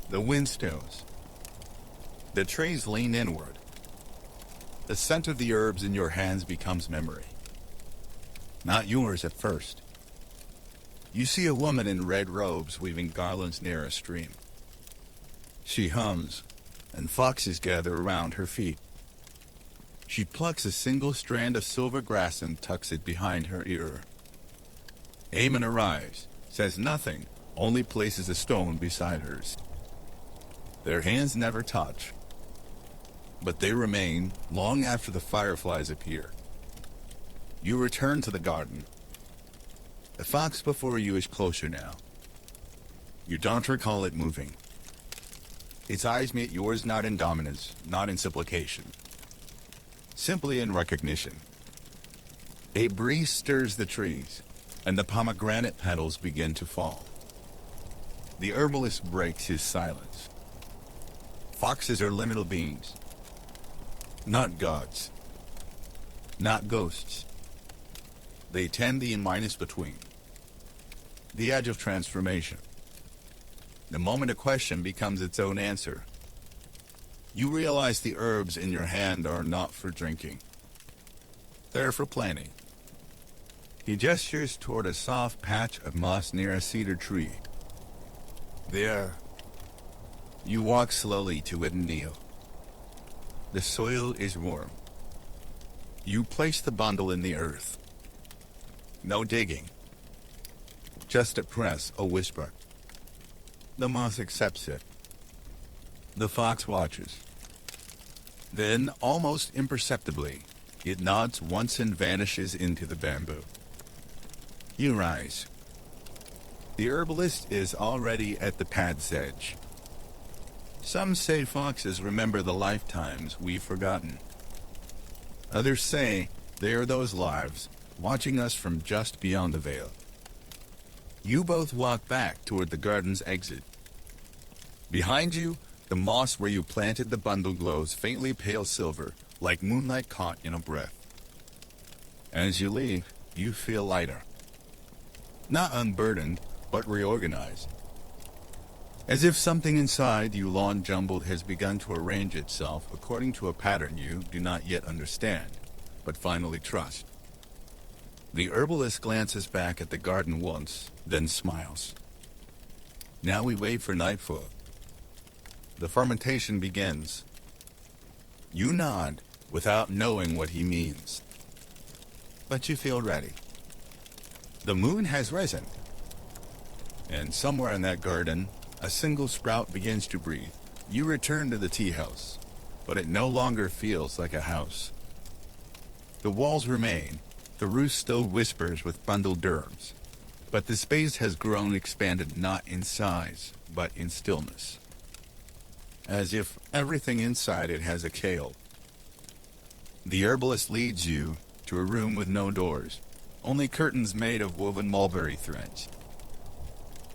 S1: The wind stills. The trees lean inward. The scent of the herbs in your hands becomes memory. Not yours at first. You see a woman in red robes weaving garlands near a stream. She hums, and foxes gather around her feet. She plucks a single strand of silver grass and tucks it behind her ear. Eamon arrives, says nothing, only places a stone beside hers. Their hands never touch, but they remain long after the fireflies appear. You return to the garden. The fox before you is closer now. You don't recall it moving. Its eyes meet yours not in dominance, not in supplication. Simply in recognition. A breeze stirs the trees, and the pomegranate petals begin to fall. The herbalist breaks his silence. Foxes are liminal beings. Not gods. Not ghosts. They tend the in-minus between. The edge of transformation. The moment a question becomes its own answer. You realize the herbs in your hand are not for drinking. They're for planting. He gestures toward a soft patch of moss near a cedar tree. There, you walk slowly to it and kneel. The soil is warm. You place the bundle in the earth. No digging. Just a press, a whisper. The moss accepts it. The fox watches. Then, almost imperceptibly, it nods once and vanishes into the bamboo. You rise. The herbalist is already at the path's edge. Some say foxes remember the lifetimes we've forgotten. Others say they are those lives watching us from just beyond the veil. You both walk back toward the garden's exit. Behind you, the moss where you planted the bundle glows faintly pale silver, like moonlight caught in a breath. As you leave, you feel lighter. Not unburdened, but reorganized. As if something inside you long jumbled has begun to arrange itself according to a pattern you do not yet understand, but finally trust. The herbalist glances back at the garden once, then smiles. Now we wait for nightfall. The fermentation begins. You nod, without knowing what he means. But you feel ready. The moon has risen. And somewhere in that garden, a single sprout begins to breathe. You return to the tea house, but it no longer feels like a house. The walls remain, the roof still whispers with bundled herbs, but the space has grown expanded not in size, but in stillness. As if everything inside it has a kale. The herbalist leads you to a room with no doors, only curtains made of woven mulberry threads.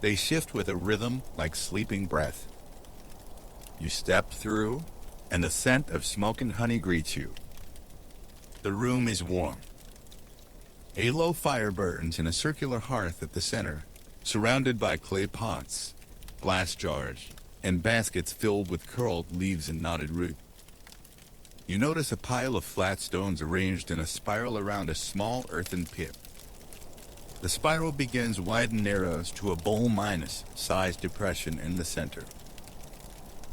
S1: They shift with a rhythm like sleeping breath. You step through, and the scent of smoke and honey greets you. The room is warm. A low fire burns in a circular hearth at the center, surrounded by clay pots, glass jars, and baskets filled with curled leaves and knotted root. You notice a pile of flat stones arranged in a spiral around a small earthen pit. The spiral begins wide and narrows to a bowl-sized depression in the center.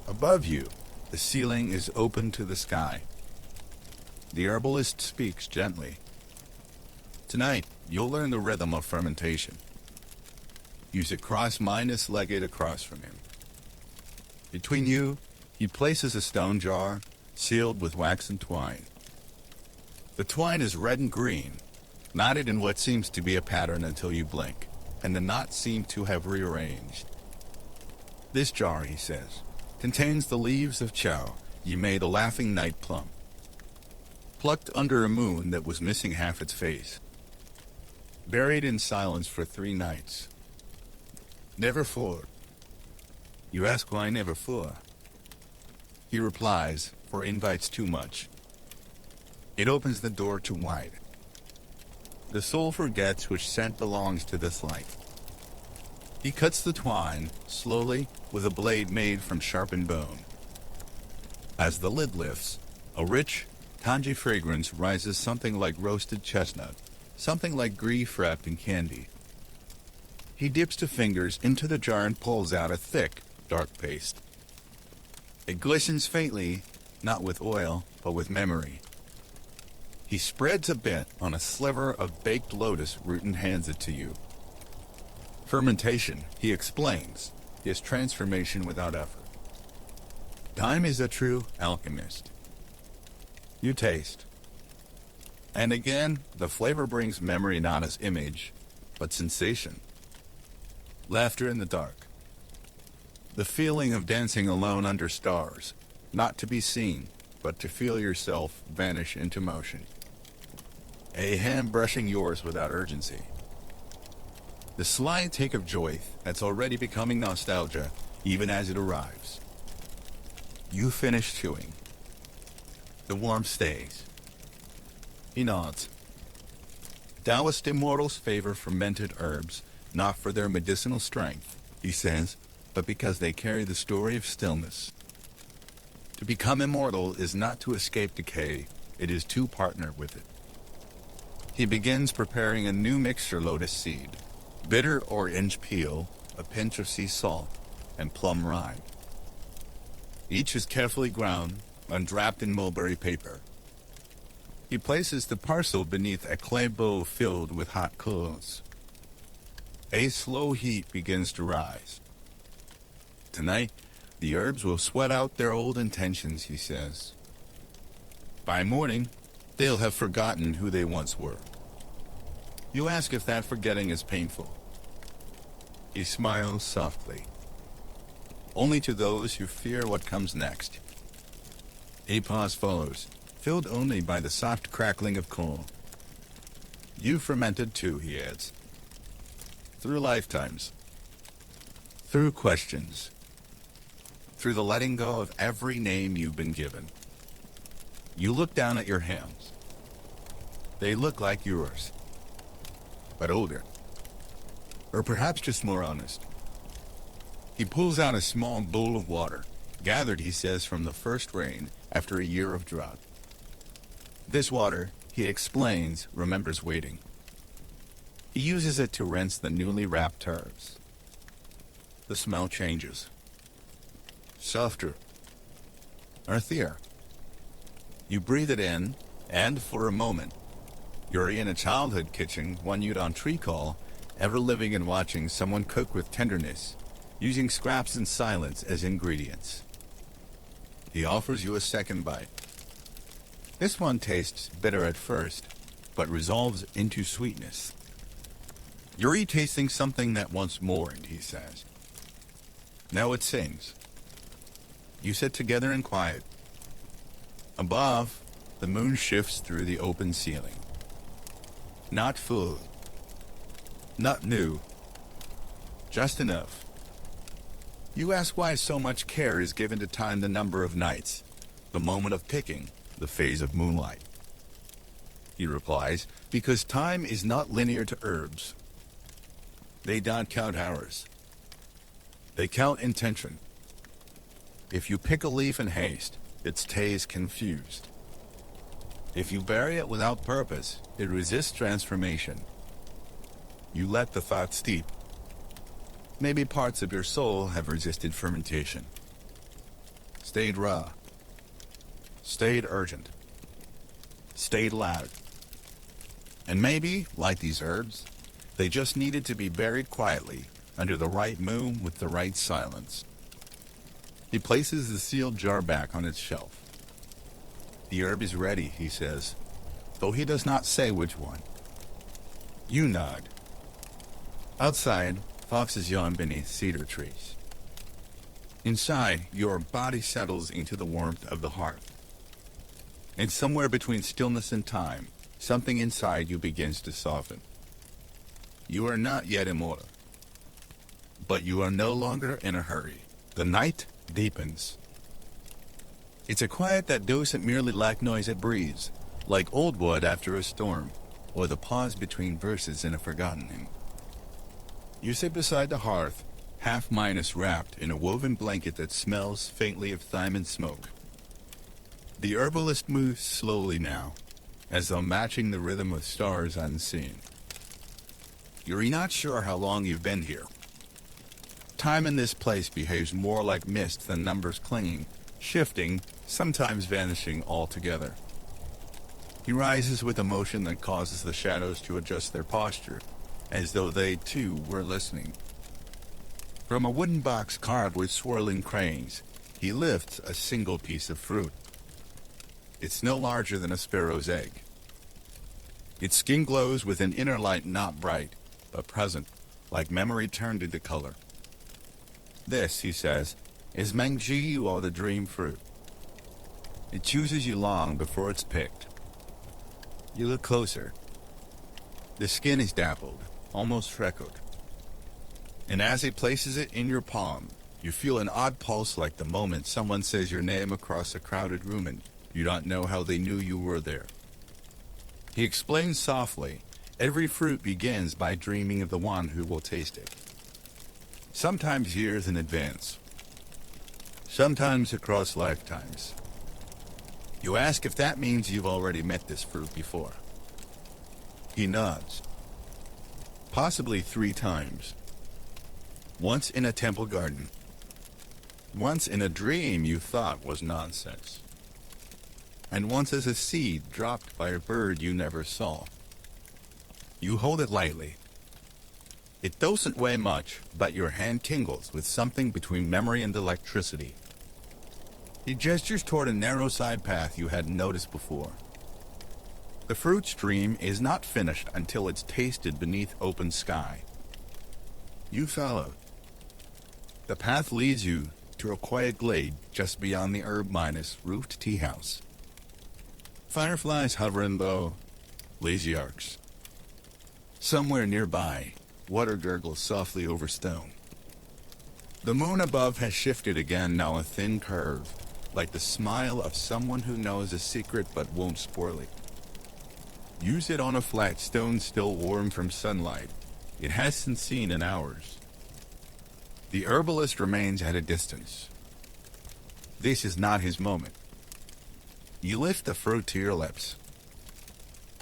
S1: Above you, the ceiling is open to the sky. The herbalist speaks gently. Tonight, you'll learn the rhythm of fermentation. You sit cross-legged across from him. Between you, he places a stone jar, sealed with waxen twine. The twine is red and green, knotted in what seems to be a pattern until you blink, and the knots seem to have rearranged. This jar, he says, contains the leaves of chow ye made a laughing night plum, plucked under a moon that was missing half its face, buried in silence for 3 nights. Never for. You ask why never for. He replies, for invites too much. It opens the door too wide. The soul forgets which scent belongs to this light. He cuts the twine, slowly, with a blade made from sharpened bone. As the lid lifts, a rich, tangy fragrance rises, something like roasted chestnut, something like grief wrapped in candy. He dips the fingers into the jar and pulls out a thick, dark paste. It glistens faintly, not with oil, but with memory. He spreads a bit on a sliver of baked lotus root and hands it to you. Fermentation, he explains, is transformation without effort. Time is a true alchemist. You taste. And again, the flavor brings memory not as image, but sensation. Laughter in the dark. The feeling of dancing alone under stars, not to be seen, but to feel yourself vanish into motion. A hand brushing yours without urgency. The sly take of joy that's already becoming nostalgia, even as it arrives. You finish chewing. The warmth stays. He nods. Daoist Immortals favor fermented herbs, not for their medicinal strength, he says, but because they carry the story of stillness. To become immortal is not to escape decay, it is to partner with it. He begins preparing a new mixture: lotus seed, bitter orange peel, a pinch of sea salt, and plum rind. Each is carefully ground and wrapped in mulberry paper. He places the parcel beneath a clay bowl filled with hot coals. A slow heat begins to rise. Tonight, the herbs will sweat out their old intentions, he says. By morning, they'll have forgotten who they once were. You ask if that forgetting is painful. He smiles softly. Only to those who fear what comes next. A pause follows, filled only by the soft crackling of coal. You fermented too, he adds. Through lifetimes. Through questions. Through the letting go of every name you've been given. You look down at your hands. They look like yours, but older. Or perhaps just more honest. He pulls out a small bowl of water, gathered, he says, from the first rain after a year of drought. This water, he explains, remembers waiting. He uses it to rinse the newly wrapped herbs. The smell changes. Softer. Earthier. You breathe it in, and for a moment, you're in a childhood kitchen, one you'd on treacle, ever living and watching someone cook with tenderness, using scraps and silence as ingredients. He offers you a second bite. This one tastes bitter at first, but resolves into sweetness. You're re-tasting something that once mourned, he says. Now it sings. You sit together in quiet. Above, the moon shifts through the open ceiling. Not full. Not new. Just enough. You ask why so much care is given to time, the number of nights, the moment of picking, the phase of moonlight. He replies, because time is not linear to herbs. They don't count hours. They count intention. If you pick a leaf in haste, it stays confused. If you bury it without purpose, it resists transformation. You let the thought steep. Maybe parts of your soul have resisted fermentation. Stayed raw. Stayed urgent. Stayed loud. And maybe, like these herbs, they just needed to be buried quietly, under the right moon with the right silence. He places the sealed jar back on its shelf. The herb is ready, he says, though he does not say which one. You nod. Outside, foxes yawn beneath cedar trees. Inside, your body settles into the warmth of the hearth. And somewhere between stillness and time, something inside you begins to soften. You are not yet immortal. But you are no longer in a hurry. The night deepens. It's a quiet that doesn't merely lack noise, it breathes, like old wood after a storm, or the pause between verses in a forgotten hymn. You sit beside the hearth, half-minus wrapped in a woven blanket that smells faintly of thyme and smoke. The herbalist moves slowly now, as though matching the rhythm of stars unseen. You're not sure how long you've been here. Time in this place behaves more like mist than numbers clinging, shifting, sometimes vanishing altogether. He rises with a motion that causes the shadows to adjust their posture, as though they, too, were listening. From a wooden box carved with swirling cranes, he lifts a single piece of fruit. It's no larger than a sparrow's egg. Its skin glows with an inner light not bright, but present, like memory turned into color. This, he says, is Mangji or the dream fruit. It chooses you long before it's picked. You look closer. The skin is dappled, almost freckled. And as he places it in your palm, you feel an odd pulse like the moment someone says your name across a crowded room and you don't know how they knew you were there. He explains softly, every fruit begins by dreaming of the one who will taste it. Sometimes years in advance. Sometimes across lifetimes. You ask if that means you've already met this fruit before. He nods. Possibly 3 times. Once in a temple garden. Once in a dream you thought was nonsense. And once as a seed dropped by a bird you never saw. You hold it lightly. It doesn't weigh much, but your hand tingles with something between memory and electricity. He gestures toward a narrow side path you hadn't noticed before. The fruit stream is not finished until it's tasted beneath open sky. You follow. The path leads you to a quiet glade just beyond the herb-minus roofed tea house. Fireflies hover in low, lazy arcs. Somewhere nearby, water gurgles softly over stone. The moon above has shifted again, now a thin curve, like the smile of someone who knows a secret but won't spoil it. You sit on a flat stone still warm from sunlight. It hasn't seen in hours. The herbalist remains at a distance. This is not his moment. You lift the fruit to your lips.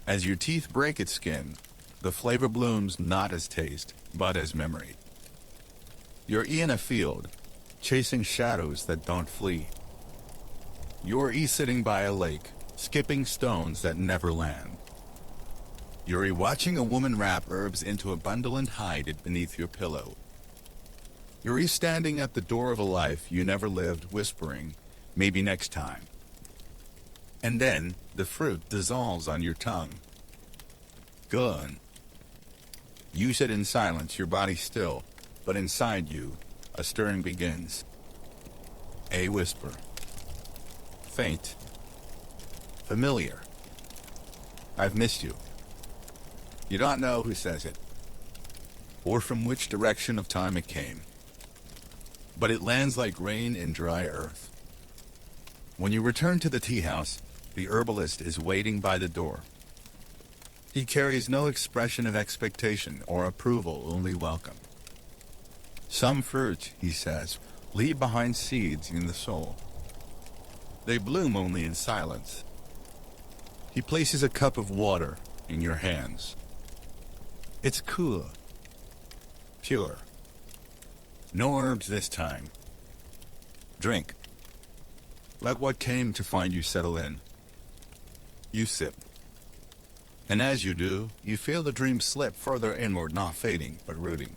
S1: As your teeth break its skin, the flavor blooms not as taste, but as memory. You're in a field, chasing shadows that don't flee. You're sitting by a lake, skipping stones that never land. You're watching a woman wrap herbs into a bundle and hide it beneath your pillow. You're standing at the door of a life you never lived, whispering, maybe next time. And then, the fruit dissolves on your tongue. Gone. You sit in silence, your body still, but inside you, a stirring begins. A whisper. Faint. Familiar. I've missed you. You don't know who says it, or from which direction of time it came. But it lands like rain in dry earth. When you return to the tea house, the herbalist is waiting by the door. He carries no expression of expectation or approval, only welcome. Some fruits, he says, leave behind seeds in the soul. They bloom only in silence. He places a cup of water in your hands. It's cool. Pure. No herbs this time. Drink. Let what came to find you settle in. You sip. And as you do, you feel the dream slip further inward, not fading, but rooting.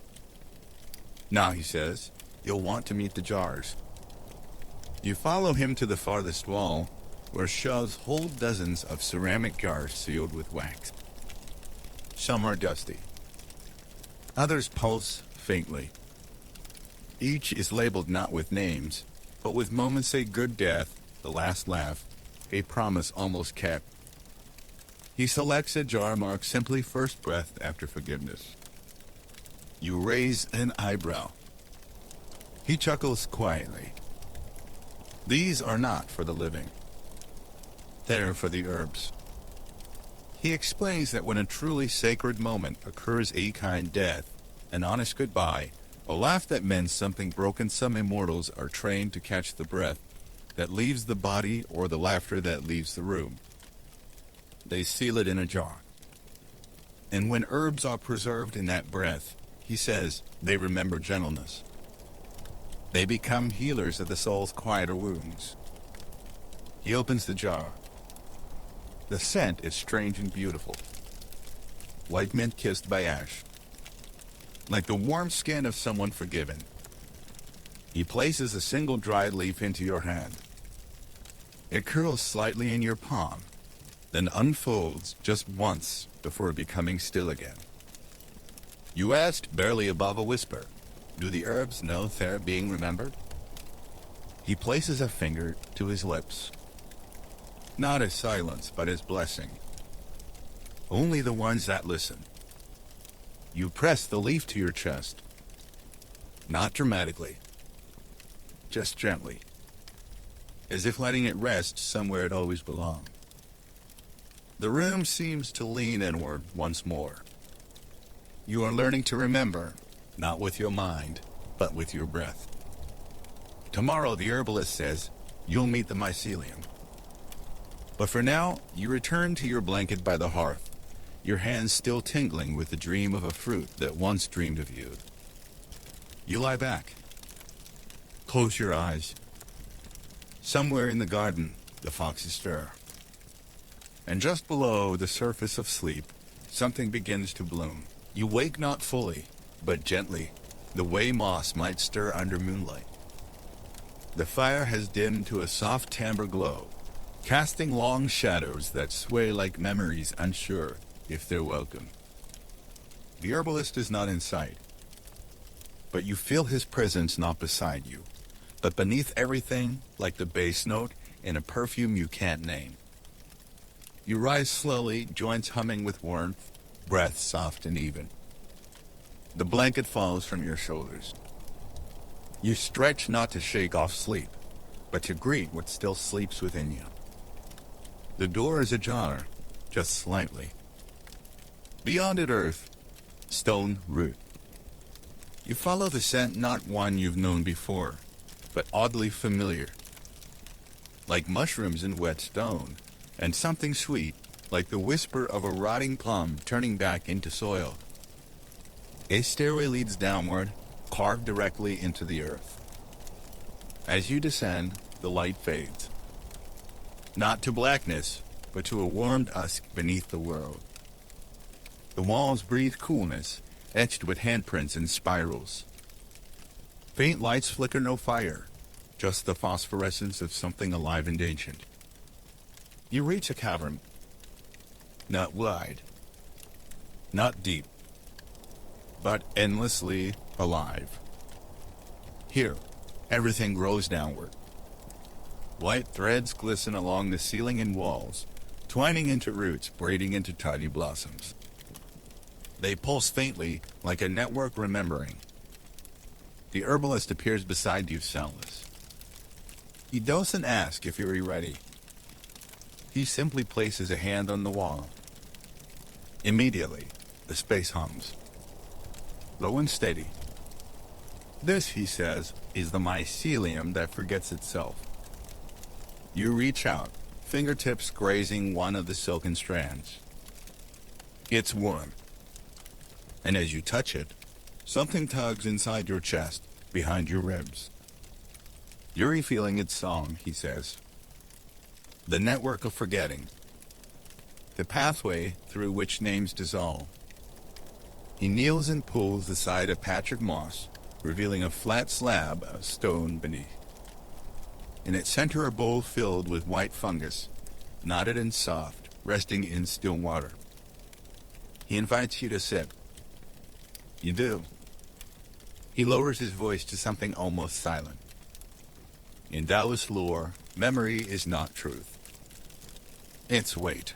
S1: Now, he says, you'll want to meet the jars. You follow him to the farthest wall, where shelves hold dozens of ceramic jars sealed with wax. Some are dusty. Others pulse faintly. Each is labeled not with names, but with moments: a good death, the last laugh, a promise almost kept. He selects a jar marked simply first breath after forgiveness. You raise an eyebrow. He chuckles quietly. These are not for the living. They're for the herbs. He explains that when a truly sacred moment occurs, a kind death, an honest goodbye, a laugh that meant something broken, some immortals are trained to catch the breath that leaves the body or the laughter that leaves the room. They seal it in a jar. And when herbs are preserved in that breath, he says, they remember gentleness. They become healers of the soul's quieter wounds. He opens the jar. The scent is strange and beautiful. Like mint kissed by ash. Like the warm skin of someone forgiven. He places a single dried leaf into your hand. It curls slightly in your palm, then unfolds just once before becoming still again. You asked, barely above a whisper, do the herbs know they're being remembered? He places a finger to his lips. Not as silence, but as blessing. Only the ones that listen. You press the leaf to your chest. Not dramatically. Just gently. As if letting it rest somewhere it always belonged. The room seems to lean inward once more. You are learning to remember, not with your mind, but with your breath. Tomorrow, the herbalist says, you'll meet the mycelium. But for now, you return to your blanket by the hearth, your hands still tingling with the dream of a fruit that once dreamed of you. You lie back. Close your eyes. Somewhere in the garden, the foxes stir. And just below the surface of sleep, something begins to bloom. You wake not fully, but gently, the way moss might stir under moonlight. The fire has dimmed to a soft amber glow, casting long shadows that sway like memories unsure if they're welcome. The herbalist is not in sight, but you feel his presence not beside you, but beneath everything, like the bass note in a perfume you can't name. You rise slowly, joints humming with warmth, breath soft and even. The blanket falls from your shoulders. You stretch not to shake off sleep, but to greet what still sleeps within you. The door is ajar, just slightly. Beyond it, earth, stone root. You follow the scent, not one you've known before, but oddly familiar. Like mushrooms in wet stone, and something sweet, like the whisper of a rotting plum turning back into soil. A stairway leads downward, carved directly into the earth. As you descend, the light fades. Not to blackness, but to a warm dusk beneath the world. The walls breathe coolness, etched with handprints and spirals. Faint lights flicker, no fire, just the phosphorescence of something alive and ancient. You reach a cavern. Not wide, not deep, but endlessly alive. Here, everything grows downward. White threads glisten along the ceiling and walls, twining into roots, braiding into tiny blossoms. They pulse faintly, like a network remembering. The herbalist appears beside you, soundless. He doesn't ask if you're ready. He simply places a hand on the wall. Immediately, the space hums. Low and steady. This, he says, is the mycelium that forgets itself. You reach out, fingertips grazing one of the silken strands. It's warm. And as you touch it, something tugs inside your chest, behind your ribs. You're feeling its song, he says. The network of forgetting. The pathway through which names dissolve. He kneels and pulls aside a patch of moss, revealing a flat slab of stone beneath. In its center, a bowl filled with white fungus, knotted and soft, resting in still water. He invites you to sip. You do. He lowers his voice to something almost silent. In Daoist lore, memory is not truth. It's weight.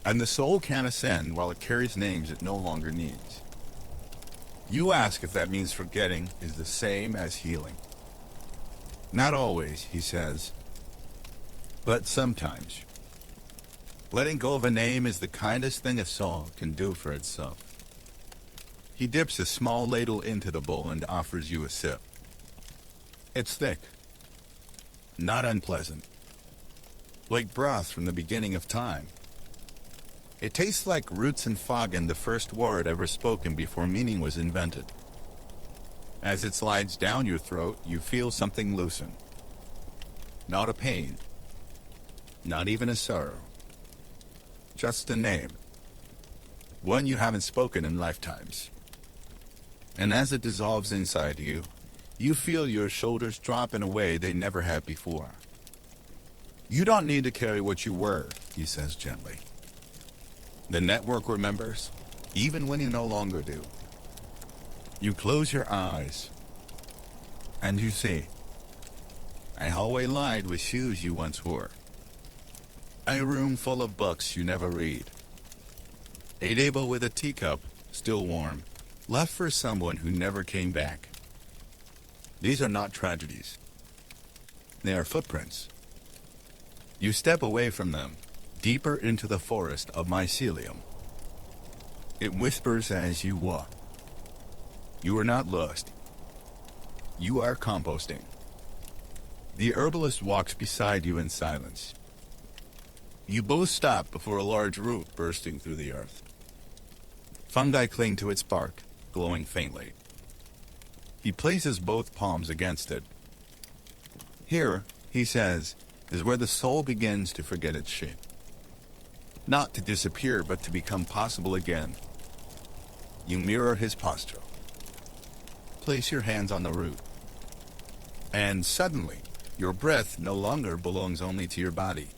S1: And the soul can ascend while it carries names it no longer needs. You ask if that means forgetting is the same as healing. Not always, he says, but sometimes. Letting go of a name is the kindest thing a soul can do for itself. He dips a small ladle into the bowl and offers you a sip. It's thick, not unpleasant, like broth from the beginning of time. It tastes like roots and fog and the first word ever spoken before meaning was invented. As it slides down your throat, you feel something loosen. Not a pain, not even a sorrow. Just a name. One you haven't spoken in lifetimes. And as it dissolves inside you, you feel your shoulders drop in a way they never had before. You don't need to carry what you were, he says gently. The network remembers, even when you no longer do. You close your eyes, and you see a hallway lined with shoes you once wore. A room full of books you never read. A table with a teacup, still warm, left for someone who never came back. These are not tragedies. They are footprints. You step away from them, deeper into the forest of mycelium. It whispers as you walk. You are not lost. You are composting. The herbalist walks beside you in silence. You both stop before a large root bursting through the earth. Fungi cling to its bark, glowing faintly. He places both palms against it. Here, he says, is where the soul begins to forget its shape. Not to disappear, but to become possible again. You mirror his posture. Place your hands on the root. And suddenly, your breath no longer belongs only to your body.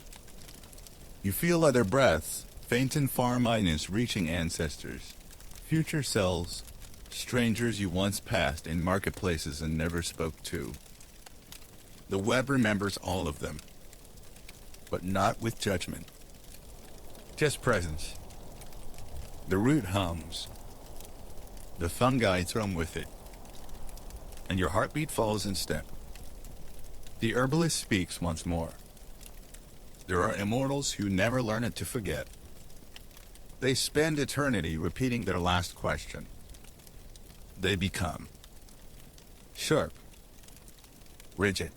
S1: You feel other breaths, faint and far minus reaching ancestors, future selves, strangers you once passed in marketplaces and never spoke to. The web remembers all of them, but not with judgment. Just presence. The root hums. The fungi thrum with it. And your heartbeat falls in step. The herbalist speaks once more. There are immortals who never learn it to forget. They spend eternity repeating their last question. They become sharp, rigid,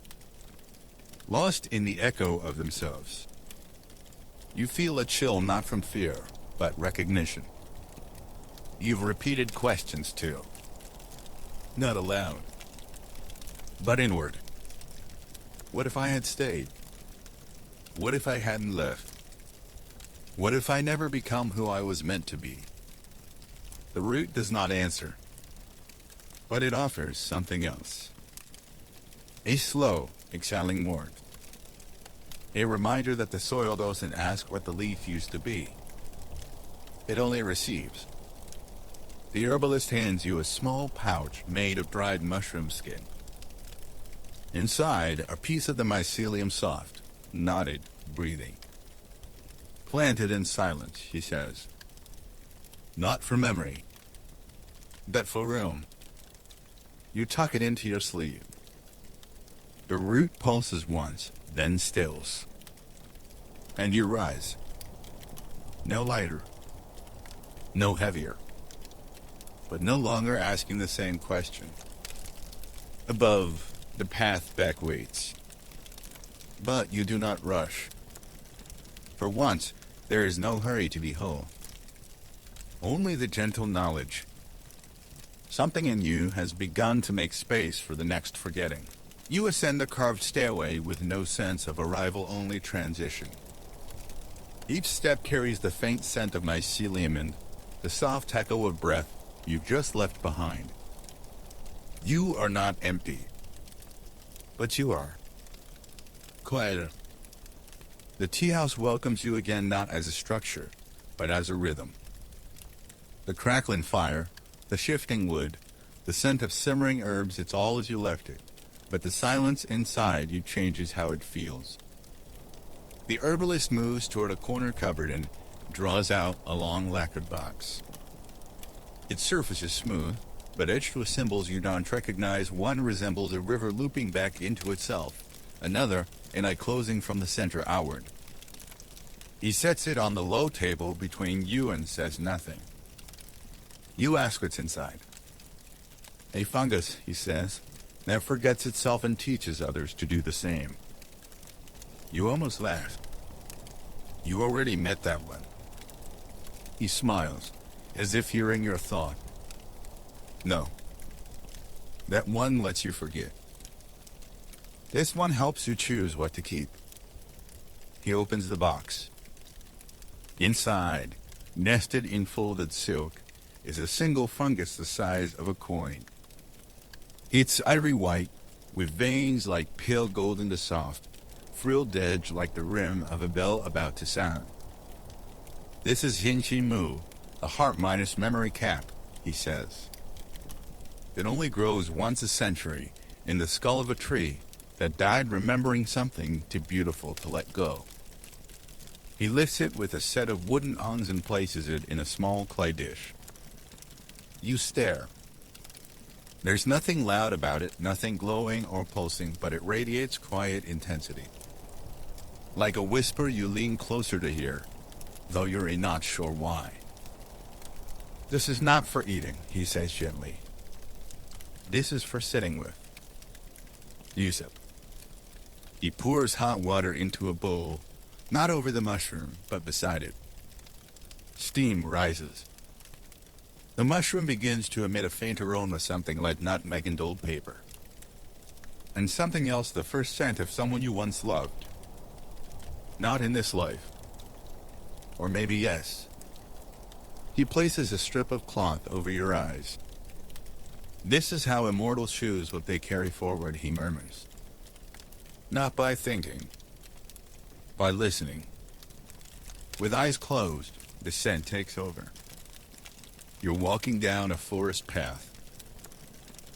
S1: lost in the echo of themselves. You feel a chill not from fear, but recognition. You've repeated questions too. Not aloud, but inward. What if I had stayed? What if I hadn't left? What if I never become who I was meant to be? The root does not answer, but it offers something else. A slow, exhaling warmth. A reminder that the soil doesn't ask what the leaf used to be. It only receives. The herbalist hands you a small pouch made of dried mushroom skin. Inside, a piece of the mycelium soft, knotted, breathing. Planted in silence, he says. Not for memory, but for room. You tuck it into your sleeve. The root pulses once, then stills. And you rise. No lighter, no heavier, but no longer asking the same question. Above, the path back waits. But you do not rush. For once, there is no hurry to be whole. Only the gentle knowledge. Something in you has begun to make space for the next forgetting. You ascend the carved stairway with no sense of arrival, only transition. Each step carries the faint scent of mycelium and the soft echo of breath you've just left behind. You are not empty, but you are quieter. The tea house welcomes you again, not as a structure, but as a rhythm. The crackling fire, the shifting wood, the scent of simmering herbs, it's all as you left it. But the silence inside you changes how it feels. The herbalist moves toward a corner cupboard and draws out a long lacquered box. Its surface is smooth, but etched with symbols you don't recognize. One resembles a river looping back into itself, another an eye closing from the center outward. He sets it on the low table between you and says nothing. You ask what's inside. A fungus, he says, that forgets itself and teaches others to do the same. You almost laugh. You already met that one. He smiles, as if hearing your thought. No. That one lets you forget. This one helps you choose what to keep. He opens the box. Inside, nested in folded silk, is a single fungus the size of a coin. It's ivory white, with veins like pale gold in the soft, frilled edge like the rim of a bell about to sound. This is Hinchi Mu, a heart-minus memory cap, he says. It only grows once a century in the skull of a tree that died remembering something too beautiful to let go. He lifts it with a set of wooden ongs and places it in a small clay dish. You stare. There's nothing loud about it, nothing glowing or pulsing, but it radiates quiet intensity. Like a whisper you lean closer to hear, though you're not sure why. This is not for eating, he says gently. This is for sitting with. You sip. He pours hot water into a bowl, not over the mushroom, but beside it. Steam rises. The mushroom begins to emit a faint aroma, something like nutmeg and old paper. And something else, the first scent of someone you once loved. Not in this life. Or maybe yes. He places a strip of cloth over your eyes. This is how immortals choose what they carry forward, he murmurs. Not by thinking. By listening. With eyes closed, the scent takes over. You're walking down a forest path.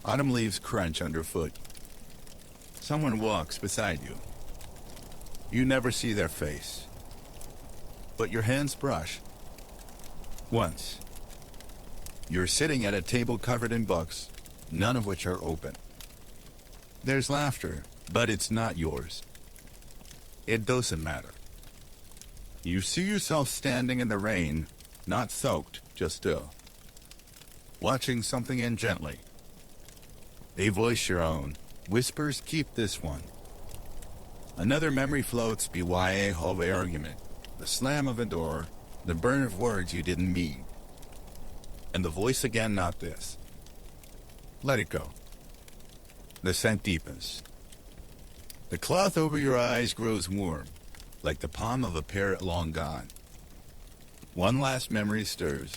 S1: Autumn leaves crunch underfoot. Someone walks beside you. You never see their face. But your hands brush. Once. You're sitting at a table covered in books, none of which are open. There's laughter, but it's not yours. It doesn't matter. You see yourself standing in the rain, not soaked, just still. Watching something in gently. A voice your own whispers, keep this one. Another memory floats BYA hallway argument, the slam of a door, the burn of words you didn't mean. And the voice again, not this. Let it go. The scent deepens. The cloth over your eyes grows warm, like the palm of a parrot long gone. One last memory stirs.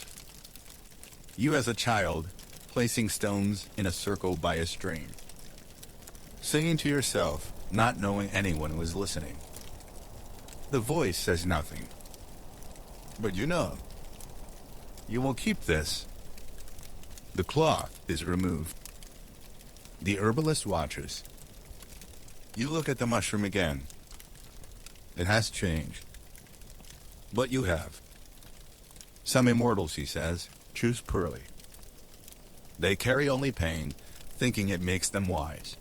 S1: You as a child, placing stones in a circle by a stream. Singing to yourself, not knowing anyone was listening. The voice says nothing. But you know. You will keep this. The cloth is removed. The herbalist watches. You look at the mushroom again. It has changed. But you have. Some immortals, he says, choose poorly. They carry only pain, thinking it makes them wise.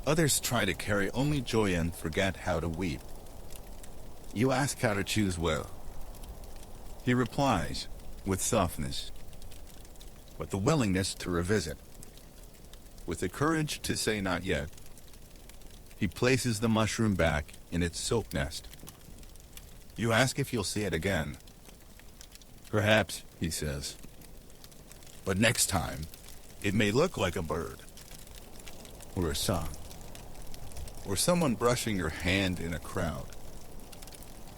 S1: Others try to carry only joy and forget how to weep. You ask how to choose well. He replies, with softness, with the willingness to revisit, with the courage to say not yet. He places the mushroom back in its silk nest. You ask if you'll see it again. Perhaps, he says. But next time, it may look like a bird, or a song, or someone brushing your hand in a crowd.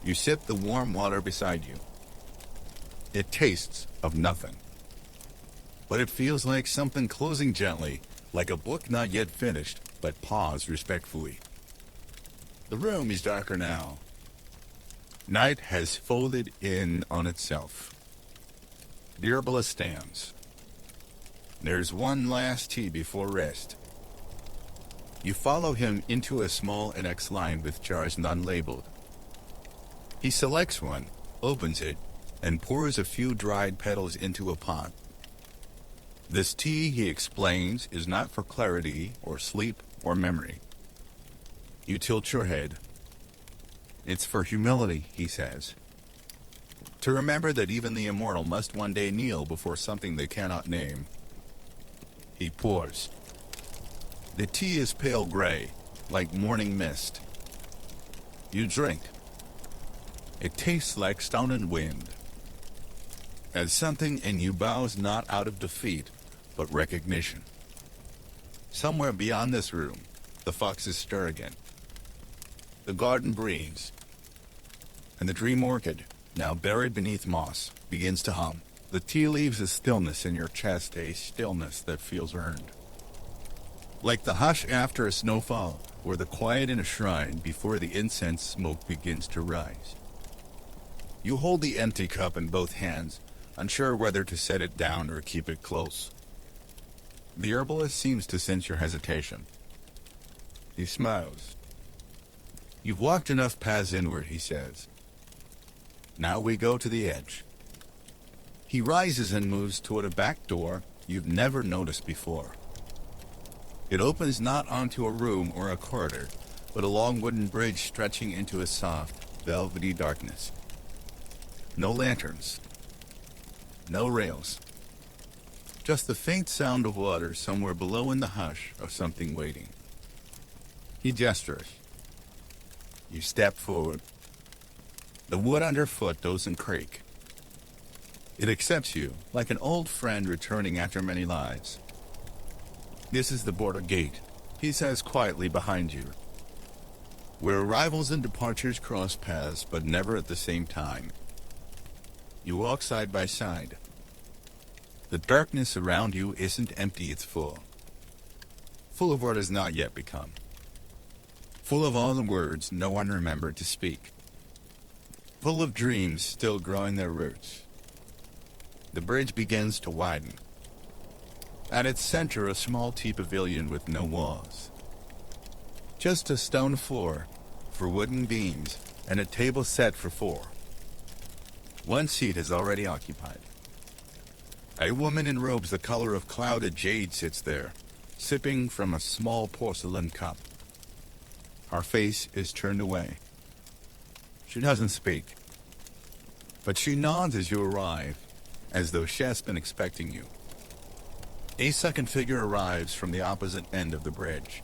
S1: You sip the warm water beside you. It tastes of nothing. But it feels like something closing gently, like a book not yet finished, but paused respectfully. The room is darker now. Night has folded in on itself. The herbalist stands. There's one last tea before rest. You follow him into a small annex line with jars non-labeled. He selects one, opens it, and pours a few dried petals into a pot. This tea, he explains, is not for clarity or sleep or memory. You tilt your head. It's for humility, he says. To remember that even the immortal must one day kneel before something they cannot name. He pours. The tea is pale gray, like morning mist. You drink. It tastes like stone and wind. As something in you bows not out of defeat, but recognition. Somewhere beyond this room, the foxes stir again. The garden breathes, and the dream orchid, now buried beneath moss, begins to hum. The tea leaves a stillness in your chest, a stillness that feels earned. Like the hush after a snowfall, or the quiet in a shrine before the incense smoke begins to rise. You hold the empty cup in both hands, unsure whether to set it down or keep it close. The herbalist seems to sense your hesitation. He smiles. You've walked enough paths inward, he says. Now we go to the edge. He rises and moves toward a back door you've never noticed before. It opens not onto a room or a corridor, but a long wooden bridge stretching into a soft, velvety darkness. No lanterns. No rails. Just the faint sound of water somewhere below in the hush of something waiting. He gestures. You step forward. The wood underfoot doesn't creak. It accepts you, like an old friend returning after many lives. This is the border gate, he says quietly behind you, where arrivals and departures cross paths, but never at the same time. You walk side by side. The darkness around you isn't empty, it's full. Full of what has not yet become. Full of all the words no one remembered to speak. Full of dreams still growing their roots. The bridge begins to widen. At its center, a small tea pavilion with no walls. Just a stone floor for wooden beams and a table set for 4. One seat is already occupied. A woman in robes the color of clouded jade sits there, sipping from a small porcelain cup. Her face is turned away. She doesn't speak, but she nods as you arrive, as though she has been expecting you. A second figure arrives from the opposite end of the bridge.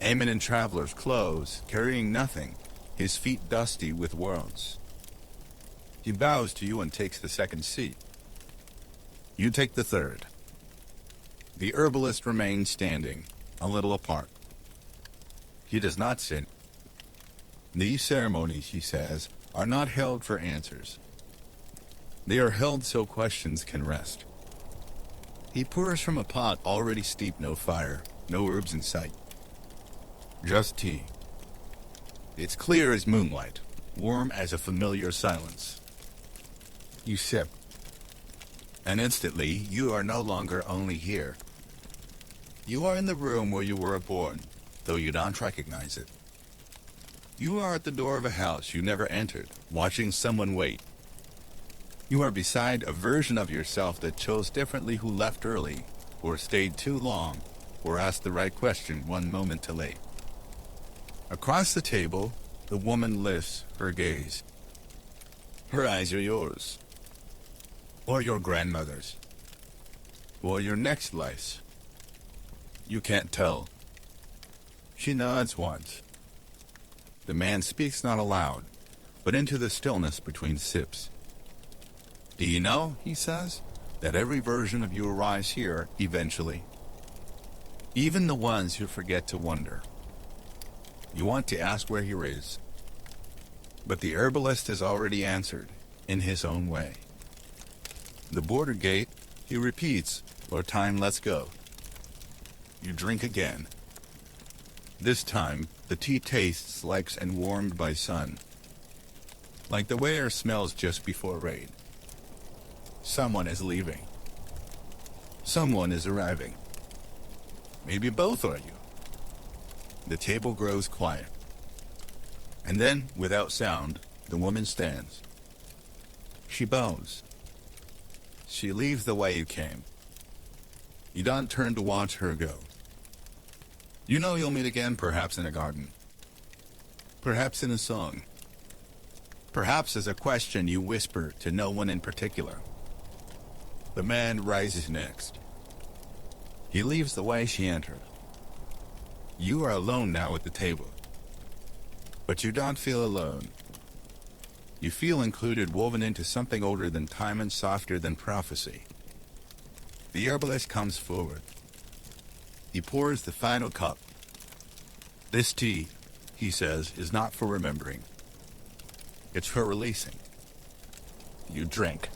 S1: A man in traveler's clothes, carrying nothing, his feet dusty with worlds. He bows to you and takes the second seat. You take the third. The herbalist remains standing, a little apart. He does not sit. These ceremonies, he says, are not held for answers. They are held so questions can rest. He pours from a pot already steeped, no fire, no herbs in sight. Just tea. It's clear as moonlight, warm as a familiar silence. You sip. And instantly, you are no longer only here. You are in the room where you were born, though you don't recognize it. You are at the door of a house you never entered, watching someone wait. You are beside a version of yourself that chose differently, who left early, or stayed too long, or asked the right question one moment too late. Across the table, the woman lifts her gaze. Her eyes are yours, or your grandmother's, or your next life's. You can't tell. She nods once. The man speaks not aloud, but into the stillness between sips. Do you know, he says, that every version of you arrives here eventually? Even the ones who forget to wonder. You want to ask where he is, but the herbalist has already answered, in his own way. The border gate, he repeats, or time lets go. You drink again. This time, the tea tastes like and warmed by sun. Like the way air smells just before rain. Someone is leaving. Someone is arriving. Maybe both are you. The table grows quiet. And then, without sound, the woman stands. She bows. She leaves the way you came. You don't turn to watch her go. You know you'll meet again, perhaps in a garden. Perhaps in a song. Perhaps as a question you whisper to no one in particular. The man rises next. He leaves the way she entered. You are alone now at the table. But you don't feel alone. You feel included, woven into something older than time and softer than prophecy. The herbalist comes forward. He pours the final cup. This tea, he says, is not for remembering. It's for releasing. You drink.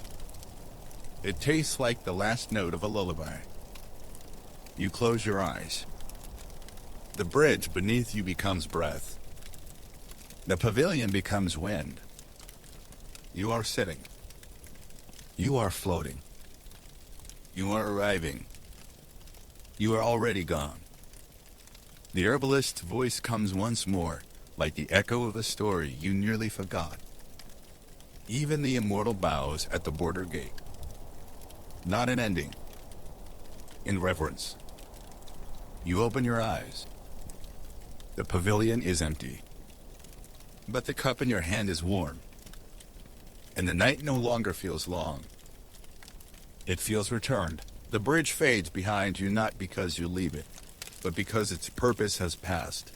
S1: It tastes like the last note of a lullaby. You close your eyes. The bridge beneath you becomes breath. The pavilion becomes wind. You are sitting. You are floating. You are arriving. You are already gone. The herbalist's voice comes once more, like the echo of a story you nearly forgot. Even the immortal bows at the border gate. Not an ending. In reverence. You open your eyes. The pavilion is empty. But the cup in your hand is warm. And the night no longer feels long. It feels returned. The bridge fades behind you not because you leave it, but because its purpose has passed.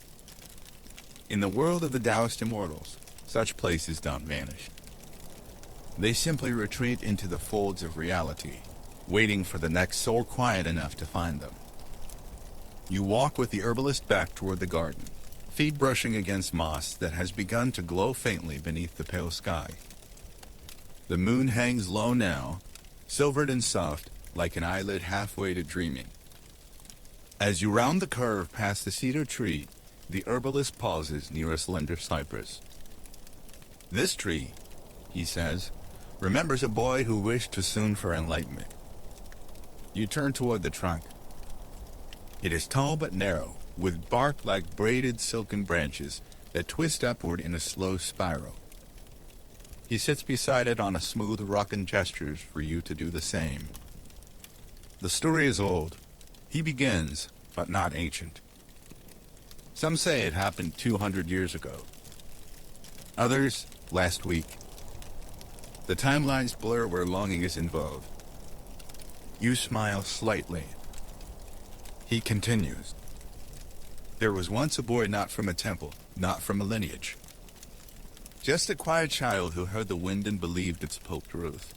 S1: In the world of the Daoist Immortals, such places don't vanish. They simply retreat into the folds of reality, waiting for the next soul quiet enough to find them. You walk with the herbalist back toward the garden, feet brushing against moss that has begun to glow faintly beneath the pale sky. The moon hangs low now, silvered and soft, like an eyelid halfway to dreaming. As you round the curve past the cedar tree, the herbalist pauses near a slender cypress. This tree, he says, remembers a boy who wished too soon for enlightenment. You turn toward the trunk. It is tall but narrow, with bark like braided silken branches that twist upward in a slow spiral. He sits beside it on a smooth rock and gestures for you to do the same. The story is old. He begins, but not ancient. Some say it happened 200 years ago. Others, last week. The timelines blur where longing is involved. You smile slightly. He continues. There was once a boy not from a temple, not from a lineage. Just a quiet child who heard the wind and believed it spoke truth.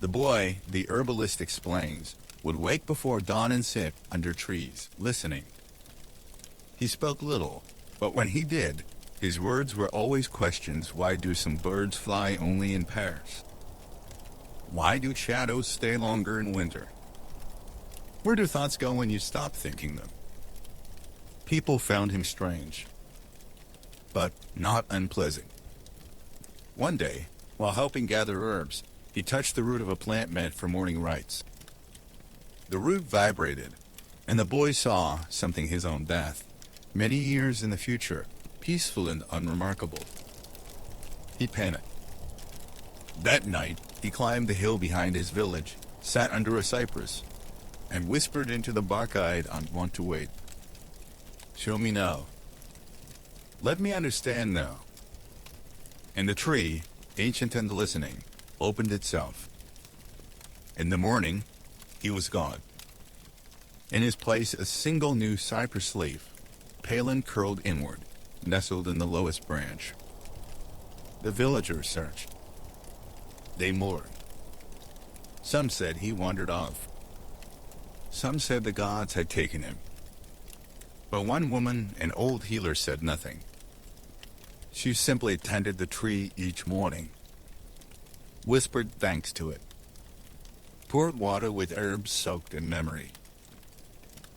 S1: The boy, the herbalist explains, would wake before dawn and sit under trees, listening. He spoke little, but when he did, his words were always questions. Why do some birds fly only in pairs? Why do shadows stay longer in winter? Where do thoughts go when you stop thinking them? People found him strange, but not unpleasant. One day, while helping gather herbs, he touched the root of a plant meant for morning rites. The root vibrated, and the boy saw something his own death, many years in the future, peaceful and unremarkable. He panicked. That night, he climbed the hill behind his village, sat under a cypress, and whispered into the bark-eyed want to wait. Show me now. Let me understand now. And the tree, ancient and listening, opened itself. In the morning, he was gone. In his place, a single new cypress leaf, pale and curled inward, nestled in the lowest branch. The villagers searched. They mourned. Some said he wandered off. Some said the gods had taken him. But one woman, an old healer, said nothing. She simply tended the tree each morning, whispered thanks to it, poured water with herbs soaked in memory.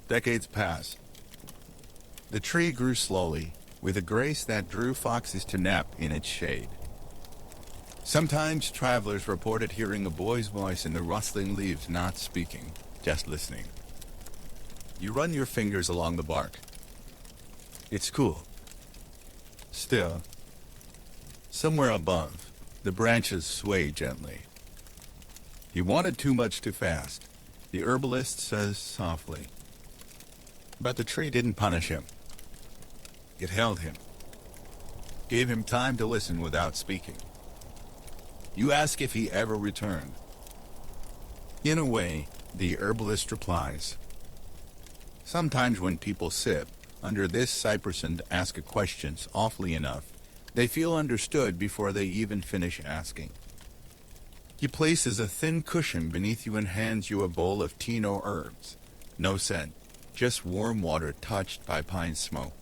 S1: Decades passed. The tree grew slowly, with a grace that drew foxes to nap in its shade. Sometimes travelers reported hearing a boy's voice in the rustling leaves, not speaking, just listening. You run your fingers along the bark. It's cool. Still, somewhere above, the branches sway gently. He wanted too much too fast, the herbalist says softly. But the tree didn't punish him. It held him. gave him time to listen without speaking. You ask if he ever returned. In a way, the herbalist replies. Sometimes when people sit under this cypress and ask questions awfully enough, they feel understood before they even finish asking. He places a thin cushion beneath you and hands you a bowl of tea or herbs. No scent, just warm water touched by pine smoke.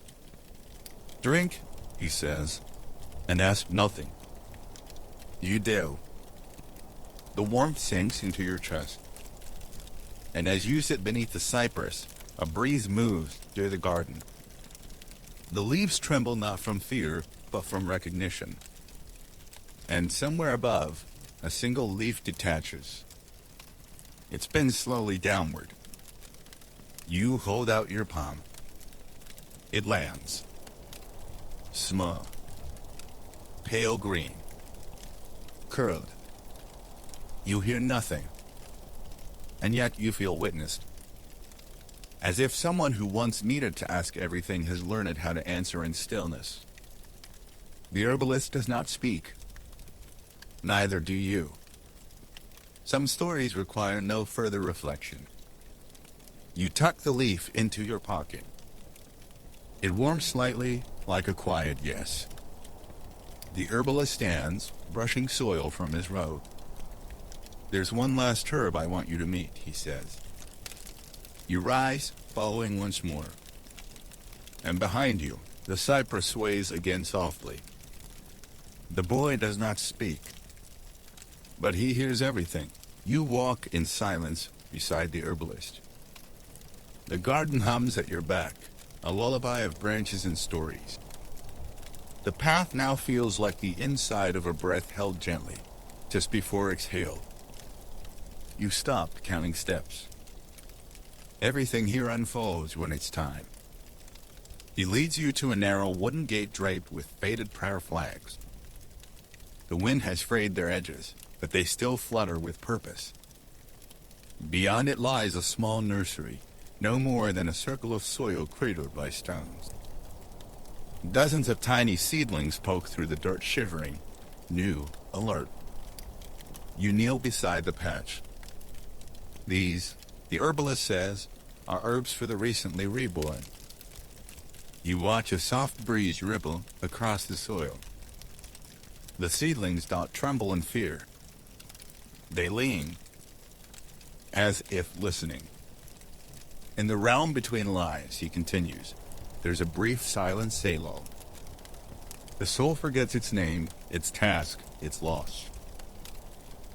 S1: Drink, he says, and ask nothing. You do. The warmth sinks into your chest. And as you sit beneath the cypress, a breeze moves through the garden. The leaves tremble not from fear, but from recognition. And somewhere above, a single leaf detaches. It spins slowly downward. You hold out your palm. It lands. Small. Pale green. Curled. You hear nothing. And yet you feel witnessed. As if someone who once needed to ask everything has learned how to answer in stillness. The herbalist does not speak. Neither do you. Some stories require no further reflection. You tuck the leaf into your pocket. It warms slightly, like a quiet yes. The herbalist stands, brushing soil from his robe. There's one last herb I want you to meet, he says. You rise, following once more. And behind you, the cypress sways again softly. The boy does not speak, but he hears everything. You walk in silence beside the herbalist. The garden hums at your back, a lullaby of branches and stories. The path now feels like the inside of a breath held gently, just before exhale. You stop counting steps. Everything here unfolds when it's time. He leads you to a narrow wooden gate draped with faded prayer flags. The wind has frayed their edges, but they still flutter with purpose. Beyond it lies a small nursery, no more than a circle of soil cradled by stones. Dozens of tiny seedlings poke through the dirt, shivering, new, alert. You kneel beside the patch. These, the herbalist says, are herbs for the recently reborn. You watch a soft breeze ripple across the soil. The seedlings don't tremble in fear. They lean, as if listening. In the realm between lives, he continues, there's a brief silent salo. The soul forgets its name, its task, its loss.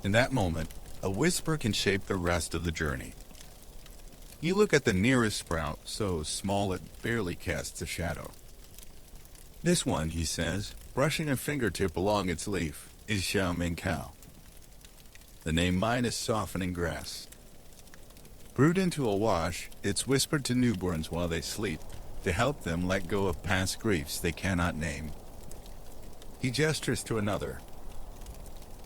S1: In that moment, a whisper can shape the rest of the journey. You look at the nearest sprout, so small it barely casts a shadow. This one, he says, brushing a fingertip along its leaf, is Xiao Ming Cow. The name mine is softening grass. Brewed into a wash, it's whispered to newborns while they sleep, to help them let go of past griefs they cannot name. He gestures to another.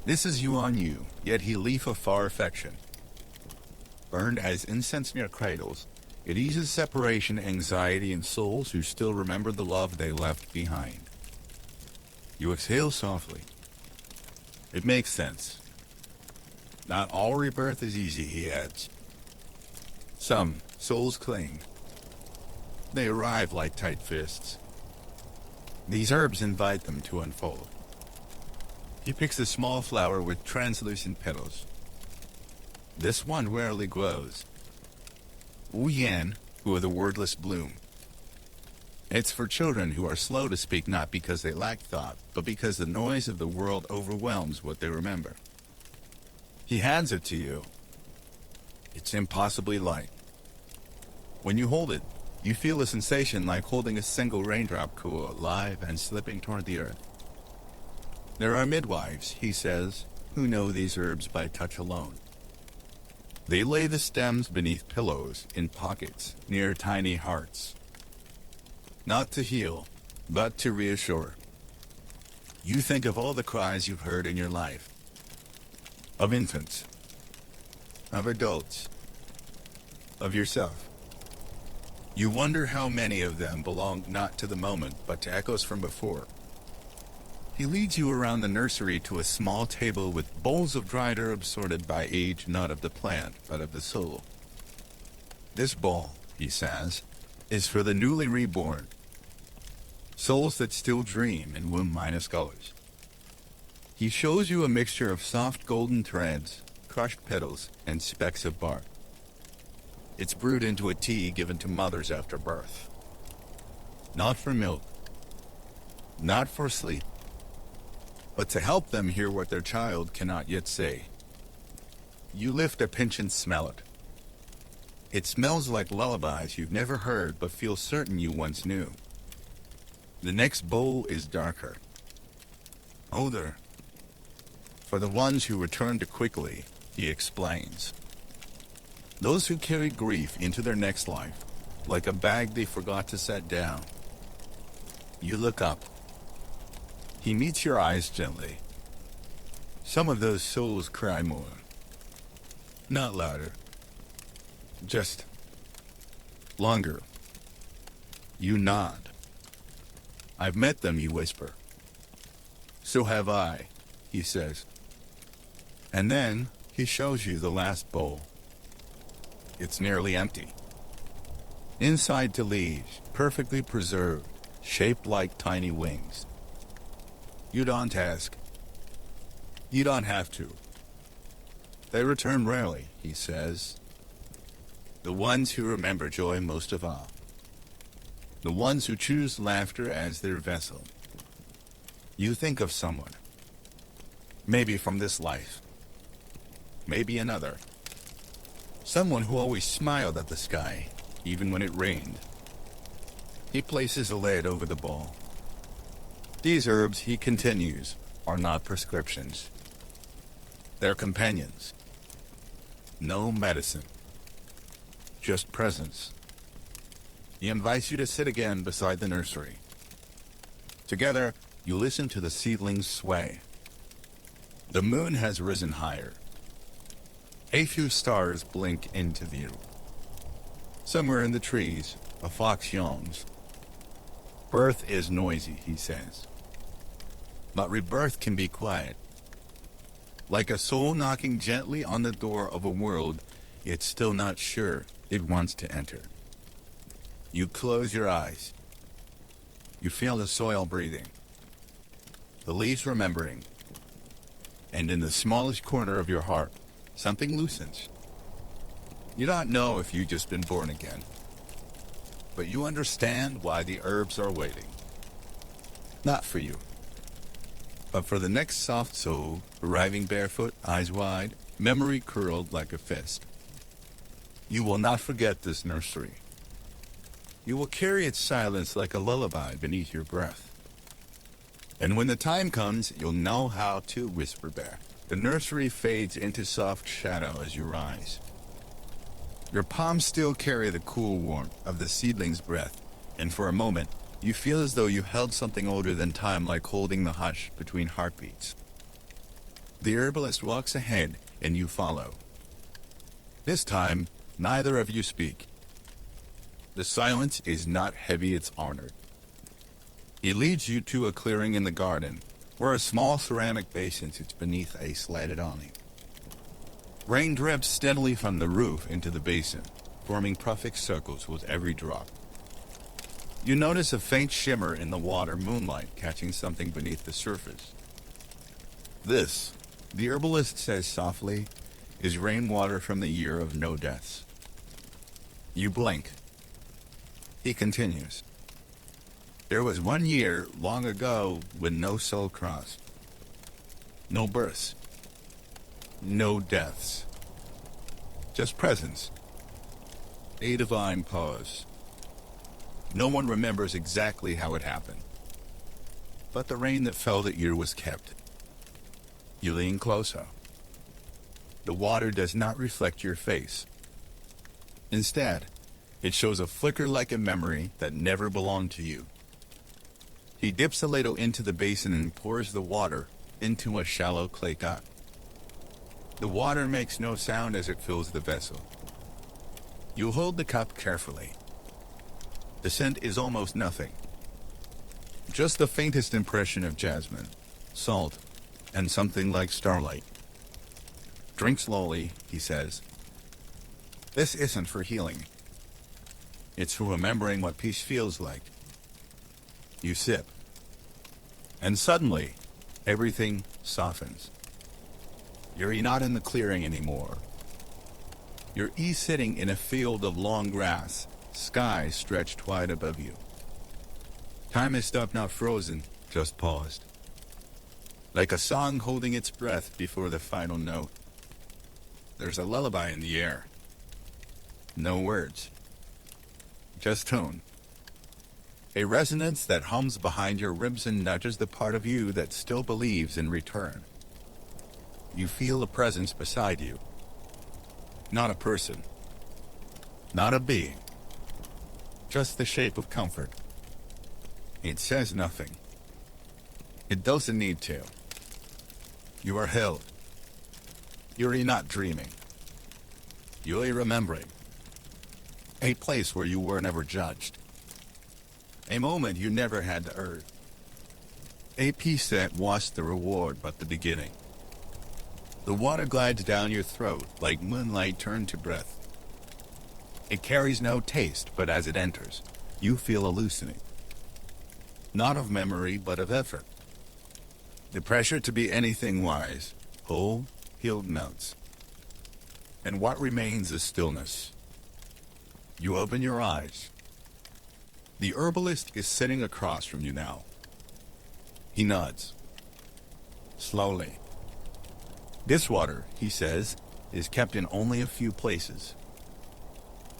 S1: This is you on you, yet he leaf of far affection. Burned as incense near cradles, it eases separation anxiety in souls who still remember the love they left behind. You exhale softly. It makes sense. Not all rebirth is easy, he adds. Some souls cling. They arrive like tight fists. These herbs invite them to unfold. He picks a small flower with translucent petals. This one rarely glows. Wu Yan, who are the wordless bloom. It's for children who are slow to speak not because they lack thought, but because the noise of the world overwhelms what they remember. He hands it to you. It's impossibly light. When you hold it, you feel a sensation like holding a single raindrop, cool, alive, and slipping toward the earth. There are midwives, he says, who know these herbs by touch alone. They lay the stems beneath pillows, in pockets, near tiny hearts. Not to heal, but to reassure. You think of all the cries you've heard in your life. Of infants. Of adults. Of yourself. You wonder how many of them belong not to the moment, but to echoes from before. He leads you around the nursery to a small table with bowls of dried herbs sorted by age, not of the plant, but of the soul. This bowl, he says, is for the newly reborn, souls that still dream in womb minus colors. He shows you a mixture of soft golden threads, crushed petals, and specks of bark. It's brewed into a tea given to mothers after birth. Not for milk, not for sleep, but to help them hear what their child cannot yet say. You lift a pinch and smell it. It smells like lullabies you've never heard but feel certain you once knew. The next bowl is darker, older. For the ones who return too quickly, he explains. Those who carry grief into their next life, like a bag they forgot to set down. You look up. He meets your eyes gently. Some of those souls cry more. Not louder. Just longer. You nod. I've met them, you whisper. So have I, he says. And then he shows you the last bowl. It's nearly empty. Inside to leaves, perfectly preserved, shaped like tiny wings. You don't ask. You don't have to. They return rarely, he says. The ones who remember joy most of all. The ones who choose laughter as their vessel. You think of someone. Maybe from this life. Maybe another. Someone who always smiled at the sky, even when it rained. He places a lid over the bowl. These herbs, he continues, are not prescriptions. They're companions. No medicine. Just presence. He invites you to sit again beside the nursery. Together, you listen to the seedlings sway. The moon has risen higher. A few stars blink into view. Somewhere in the trees, a fox yawns. Birth is noisy, he says. But rebirth can be quiet. Like a soul knocking gently on the door of a world it's still not sure it wants to enter. You close your eyes. You feel the soil breathing, the leaves remembering, and in the smallest corner of your heart, something loosens. You don't know if you've just been born again, but you understand why the herbs are waiting. Not for you, but for the next soft soul, arriving barefoot, eyes wide, memory curled like a fist. You will not forget this nursery. You will carry its silence like a lullaby beneath your breath. And when the time comes, you'll know how to whisper back. The nursery fades into soft shadow as you rise. Your palms still carry the cool warmth of the seedling's breath, and for a moment, you feel as though you held something older than time, like holding the hush between heartbeats. The herbalist walks ahead, and you follow. This time, neither of you speak. The silence is not heavy, it's honored. He leads you to a clearing in the garden, where a small ceramic basin sits beneath a slatted awning. Rain drips steadily from the roof into the basin, forming perfect circles with every drop. You notice a faint shimmer in the water, moonlight catching something beneath the surface. This, the herbalist says softly, is rainwater from the year of no deaths. You blink. He continues. There was one year long ago when no soul crossed. No births. No deaths. Just presence. A divine pause. No one remembers exactly how it happened. But the rain that fell that year was kept. You lean closer. The water does not reflect your face. Instead, it shows a flicker like a memory that never belonged to you. He dips a ladle into the basin and pours the water into a shallow clay cup. The water makes no sound as it fills the vessel. You hold the cup carefully. The scent is almost nothing. Just the faintest impression of jasmine, salt, and something like starlight. Drink slowly, he says. This isn't for healing. It's for remembering what peace feels like. You sip. And suddenly, everything softens. You're not in the clearing anymore. You're sitting in a field of long grass, sky stretched wide above you. Time is stopped, not frozen, just paused. Like a song holding its breath before the final note. There's a lullaby in the air. No words. Just tone. A resonance that hums behind your ribs and nudges the part of you that still believes in return. You feel a presence beside you. Not a person. Not a being. Just the shape of comfort. It says nothing. It doesn't need to. You are held. You're not dreaming. You're remembering. A place where you were never judged. A moment you never had to earn. A peace that was the reward but the beginning. The water glides down your throat like moonlight turned to breath. It carries no taste, but as it enters, you feel a loosening. Not of memory, but of effort. The pressure to be anything wise, whole, healed melts. And what remains is stillness. You open your eyes. The herbalist is sitting across from you now. He nods. Slowly. This water, he says, is kept in only a few places.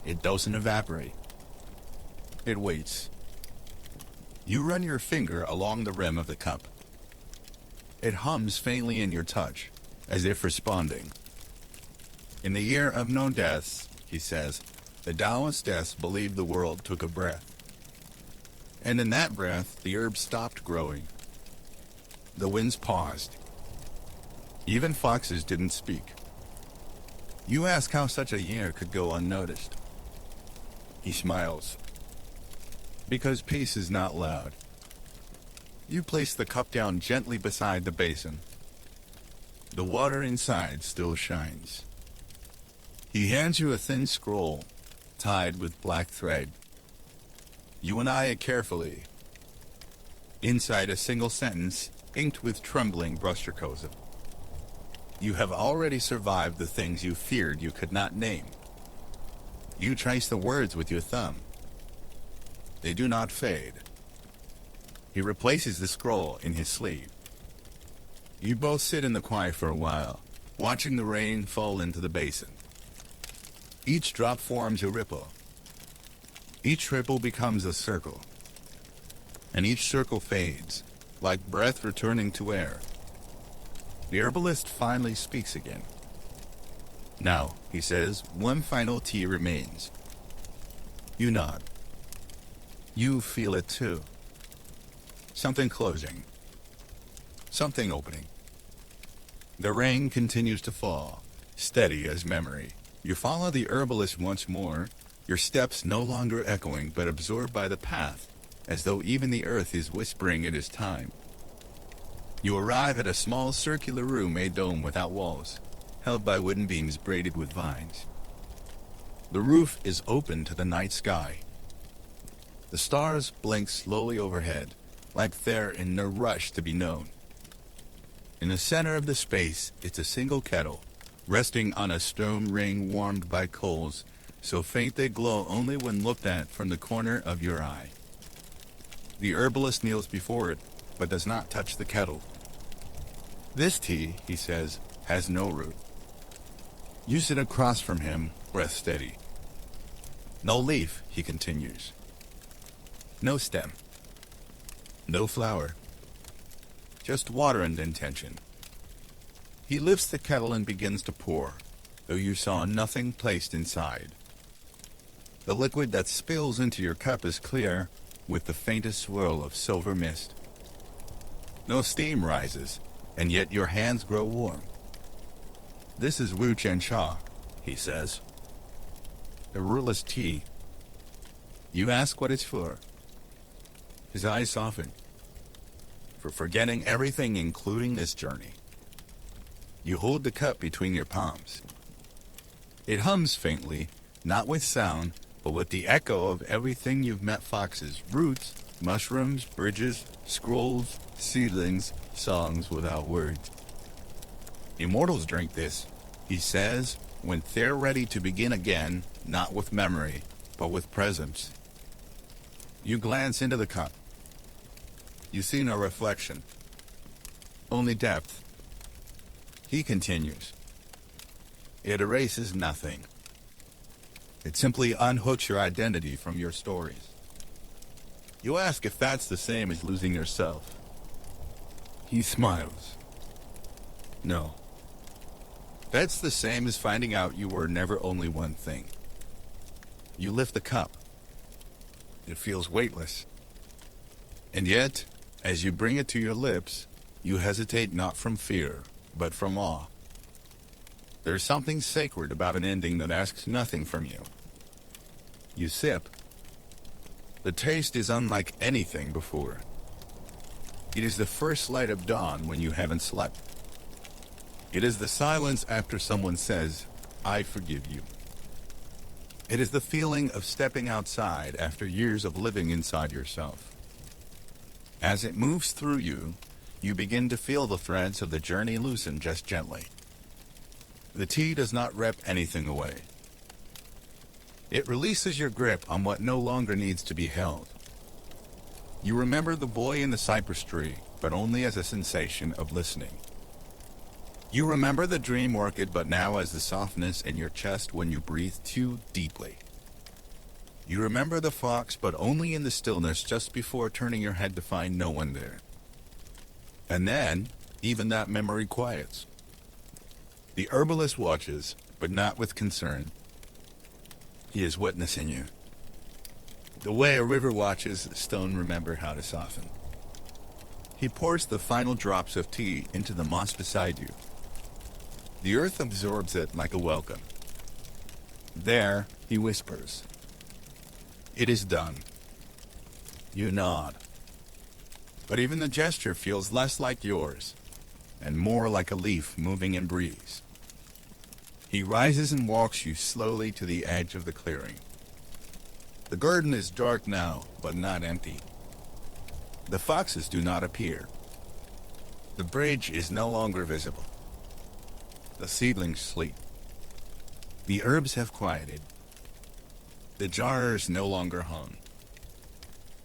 S1: It doesn't evaporate. It waits. You run your finger along the rim of the cup. It hums faintly in your touch, as if responding. In the year of no deaths, he says, the Daoists believed the world took a breath. And in that breath, the herb stopped growing. The winds paused. Even foxes didn't speak. You ask how such a year could go unnoticed. He smiles. Because peace is not loud. You place the cup down gently beside the basin. The water inside still shines. He hands you a thin scroll, tied with black thread. You untie it carefully. Inside a single sentence, inked with trembling brushstrokes. You have already survived the things you feared you could not name. You trace the words with your thumb. They do not fade. He replaces the scroll in his sleeve. You both sit in the quiet for a while, watching the rain fall into the basin. Each drop forms a ripple. Each ripple becomes a circle. And each circle fades, like breath returning to air. The herbalist finally speaks again. Now, he says, one final tea remains. You nod. You feel it too. Something closing. Something opening. The rain continues to fall, steady as memory. You follow the herbalist once more, your steps no longer echoing but absorbed by the path, as though even the earth is whispering it is time. You arrive at a small circular room, a dome without walls, held by wooden beams braided with vines. The roof is open to the night sky. The stars blink slowly overhead, like they're in no rush to be known. In the center of the space, it's a single kettle, resting on a stone ring warmed by coals, so faint they glow only when looked at from the corner of your eye. The herbalist kneels before it, but does not touch the kettle. This tea, he says, has no root. You sit across from him, breath steady. No leaf, he continues. No stem. No flower. Just water and intention. He lifts the kettle and begins to pour, though you saw nothing placed inside. The liquid that spills into your cup is clear, with the faintest swirl of silver mist. No steam rises, and yet your hands grow warm. This is Wu Chen Cha, he says. A ruleless tea. You ask what it's for. His eyes soften. for forgetting everything including this journey. You hold the cup between your palms. It hums faintly, not with sound, but with the echo of everything you've met: foxes, roots, mushrooms, bridges, scrolls, seedlings, songs without words. Immortals drink this, he says, when they're ready to begin again, not with memory, but with presence. You glance into the cup. You see no reflection, only depth. He continues. It erases nothing. It simply unhooks your identity from your stories. You ask if that's the same as losing yourself. He smiles. No. That's the same as finding out you were never only one thing. You lift the cup. It feels weightless. And yet, as you bring it to your lips, you hesitate not from fear, but from awe. There's something sacred about an ending that asks nothing from you. You sip. The taste is unlike anything before. It is the first light of dawn when you haven't slept. It is the silence after someone says, "I forgive you." It is the feeling of stepping outside after years of living inside yourself. As it moves through you, you begin to feel the threads of the journey loosen just gently. The tea does not rip anything away. It releases your grip on what no longer needs to be held. You remember the boy in the cypress tree, but only as a sensation of listening. You remember the dream orchid, but now as the softness in your chest when you breathe too deeply. You remember the fox, but only in the stillness just before turning your head to find no one there. And then, even that memory quiets. The herbalist watches, but not with concern. He is witnessing you. The way a river watches the stone remember how to soften. He pours the final drops of tea into the moss beside you. The earth absorbs it like a welcome. There, he whispers. It is done. You nod. But even the gesture feels less like yours, and more like a leaf moving in breeze. He rises and walks you slowly to the edge of the clearing. The garden is dark now, but not empty. The foxes do not appear. The bridge is no longer visible. The seedlings sleep. The herbs have quieted. The jars no longer hum.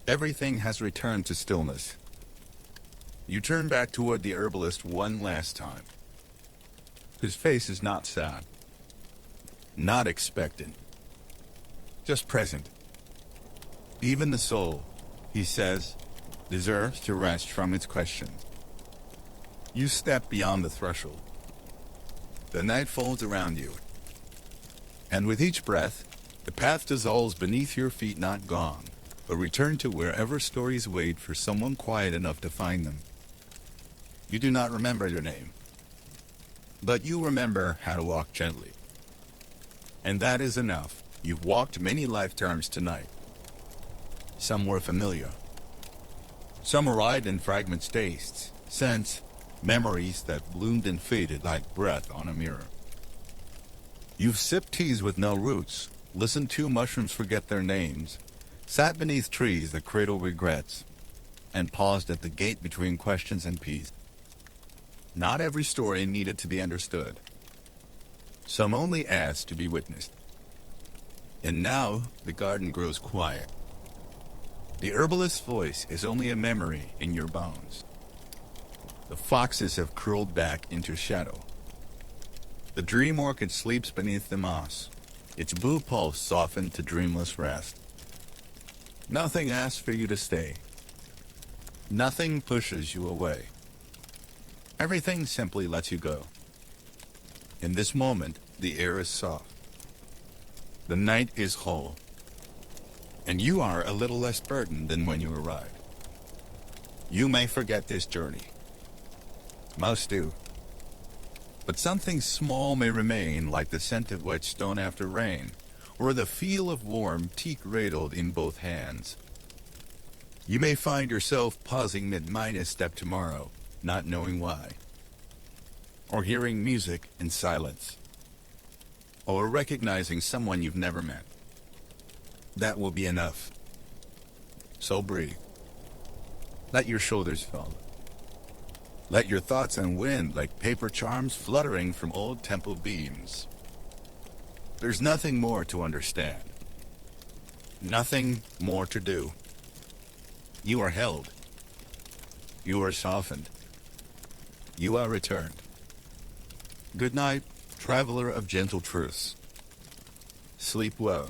S1: Everything has returned to stillness. You turn back toward the herbalist one last time. His face is not sad. Not expectant. Just present. Even the soul, he says, deserves to rest from its questions. You step beyond the threshold. The night folds around you. And with each breath, the path dissolves beneath your feet, not gone, but returned to wherever stories wait for someone quiet enough to find them. You do not remember your name, but you remember how to walk gently. And that is enough. You've walked many lifetimes tonight. Some were familiar. Some arrived in fragments, tastes, scents, memories that bloomed and faded like breath on a mirror. You've sipped teas with no roots, listened to mushrooms forget their names, sat beneath trees that cradle regrets, and paused at the gate between questions and peace. Not every story needed to be understood. Some only asked to be witnessed. And now the garden grows quiet. The herbalist's voice is only a memory in your bones. The foxes have curled back into shadow. The dream orchid sleeps beneath the moss, its blue pulse softened to dreamless rest. Nothing asks for you to stay. Nothing pushes you away. Everything simply lets you go. In this moment, the air is soft. The night is whole. And you are a little less burdened than when you arrived. You may forget this journey. Most do. But something small may remain, like the scent of wet stone after rain, or the feel of warm tea cradled in both hands. You may find yourself pausing mid-minus step tomorrow, not knowing why. Or hearing music in silence. Or recognizing someone you've never met. That will be enough. So breathe. Let your shoulders fall. Let your thoughts unwind like paper charms fluttering from old temple beams. There's nothing more to understand. Nothing more to do. You are held. You are softened. You are returned. Good night, traveler of gentle truths. Sleep well.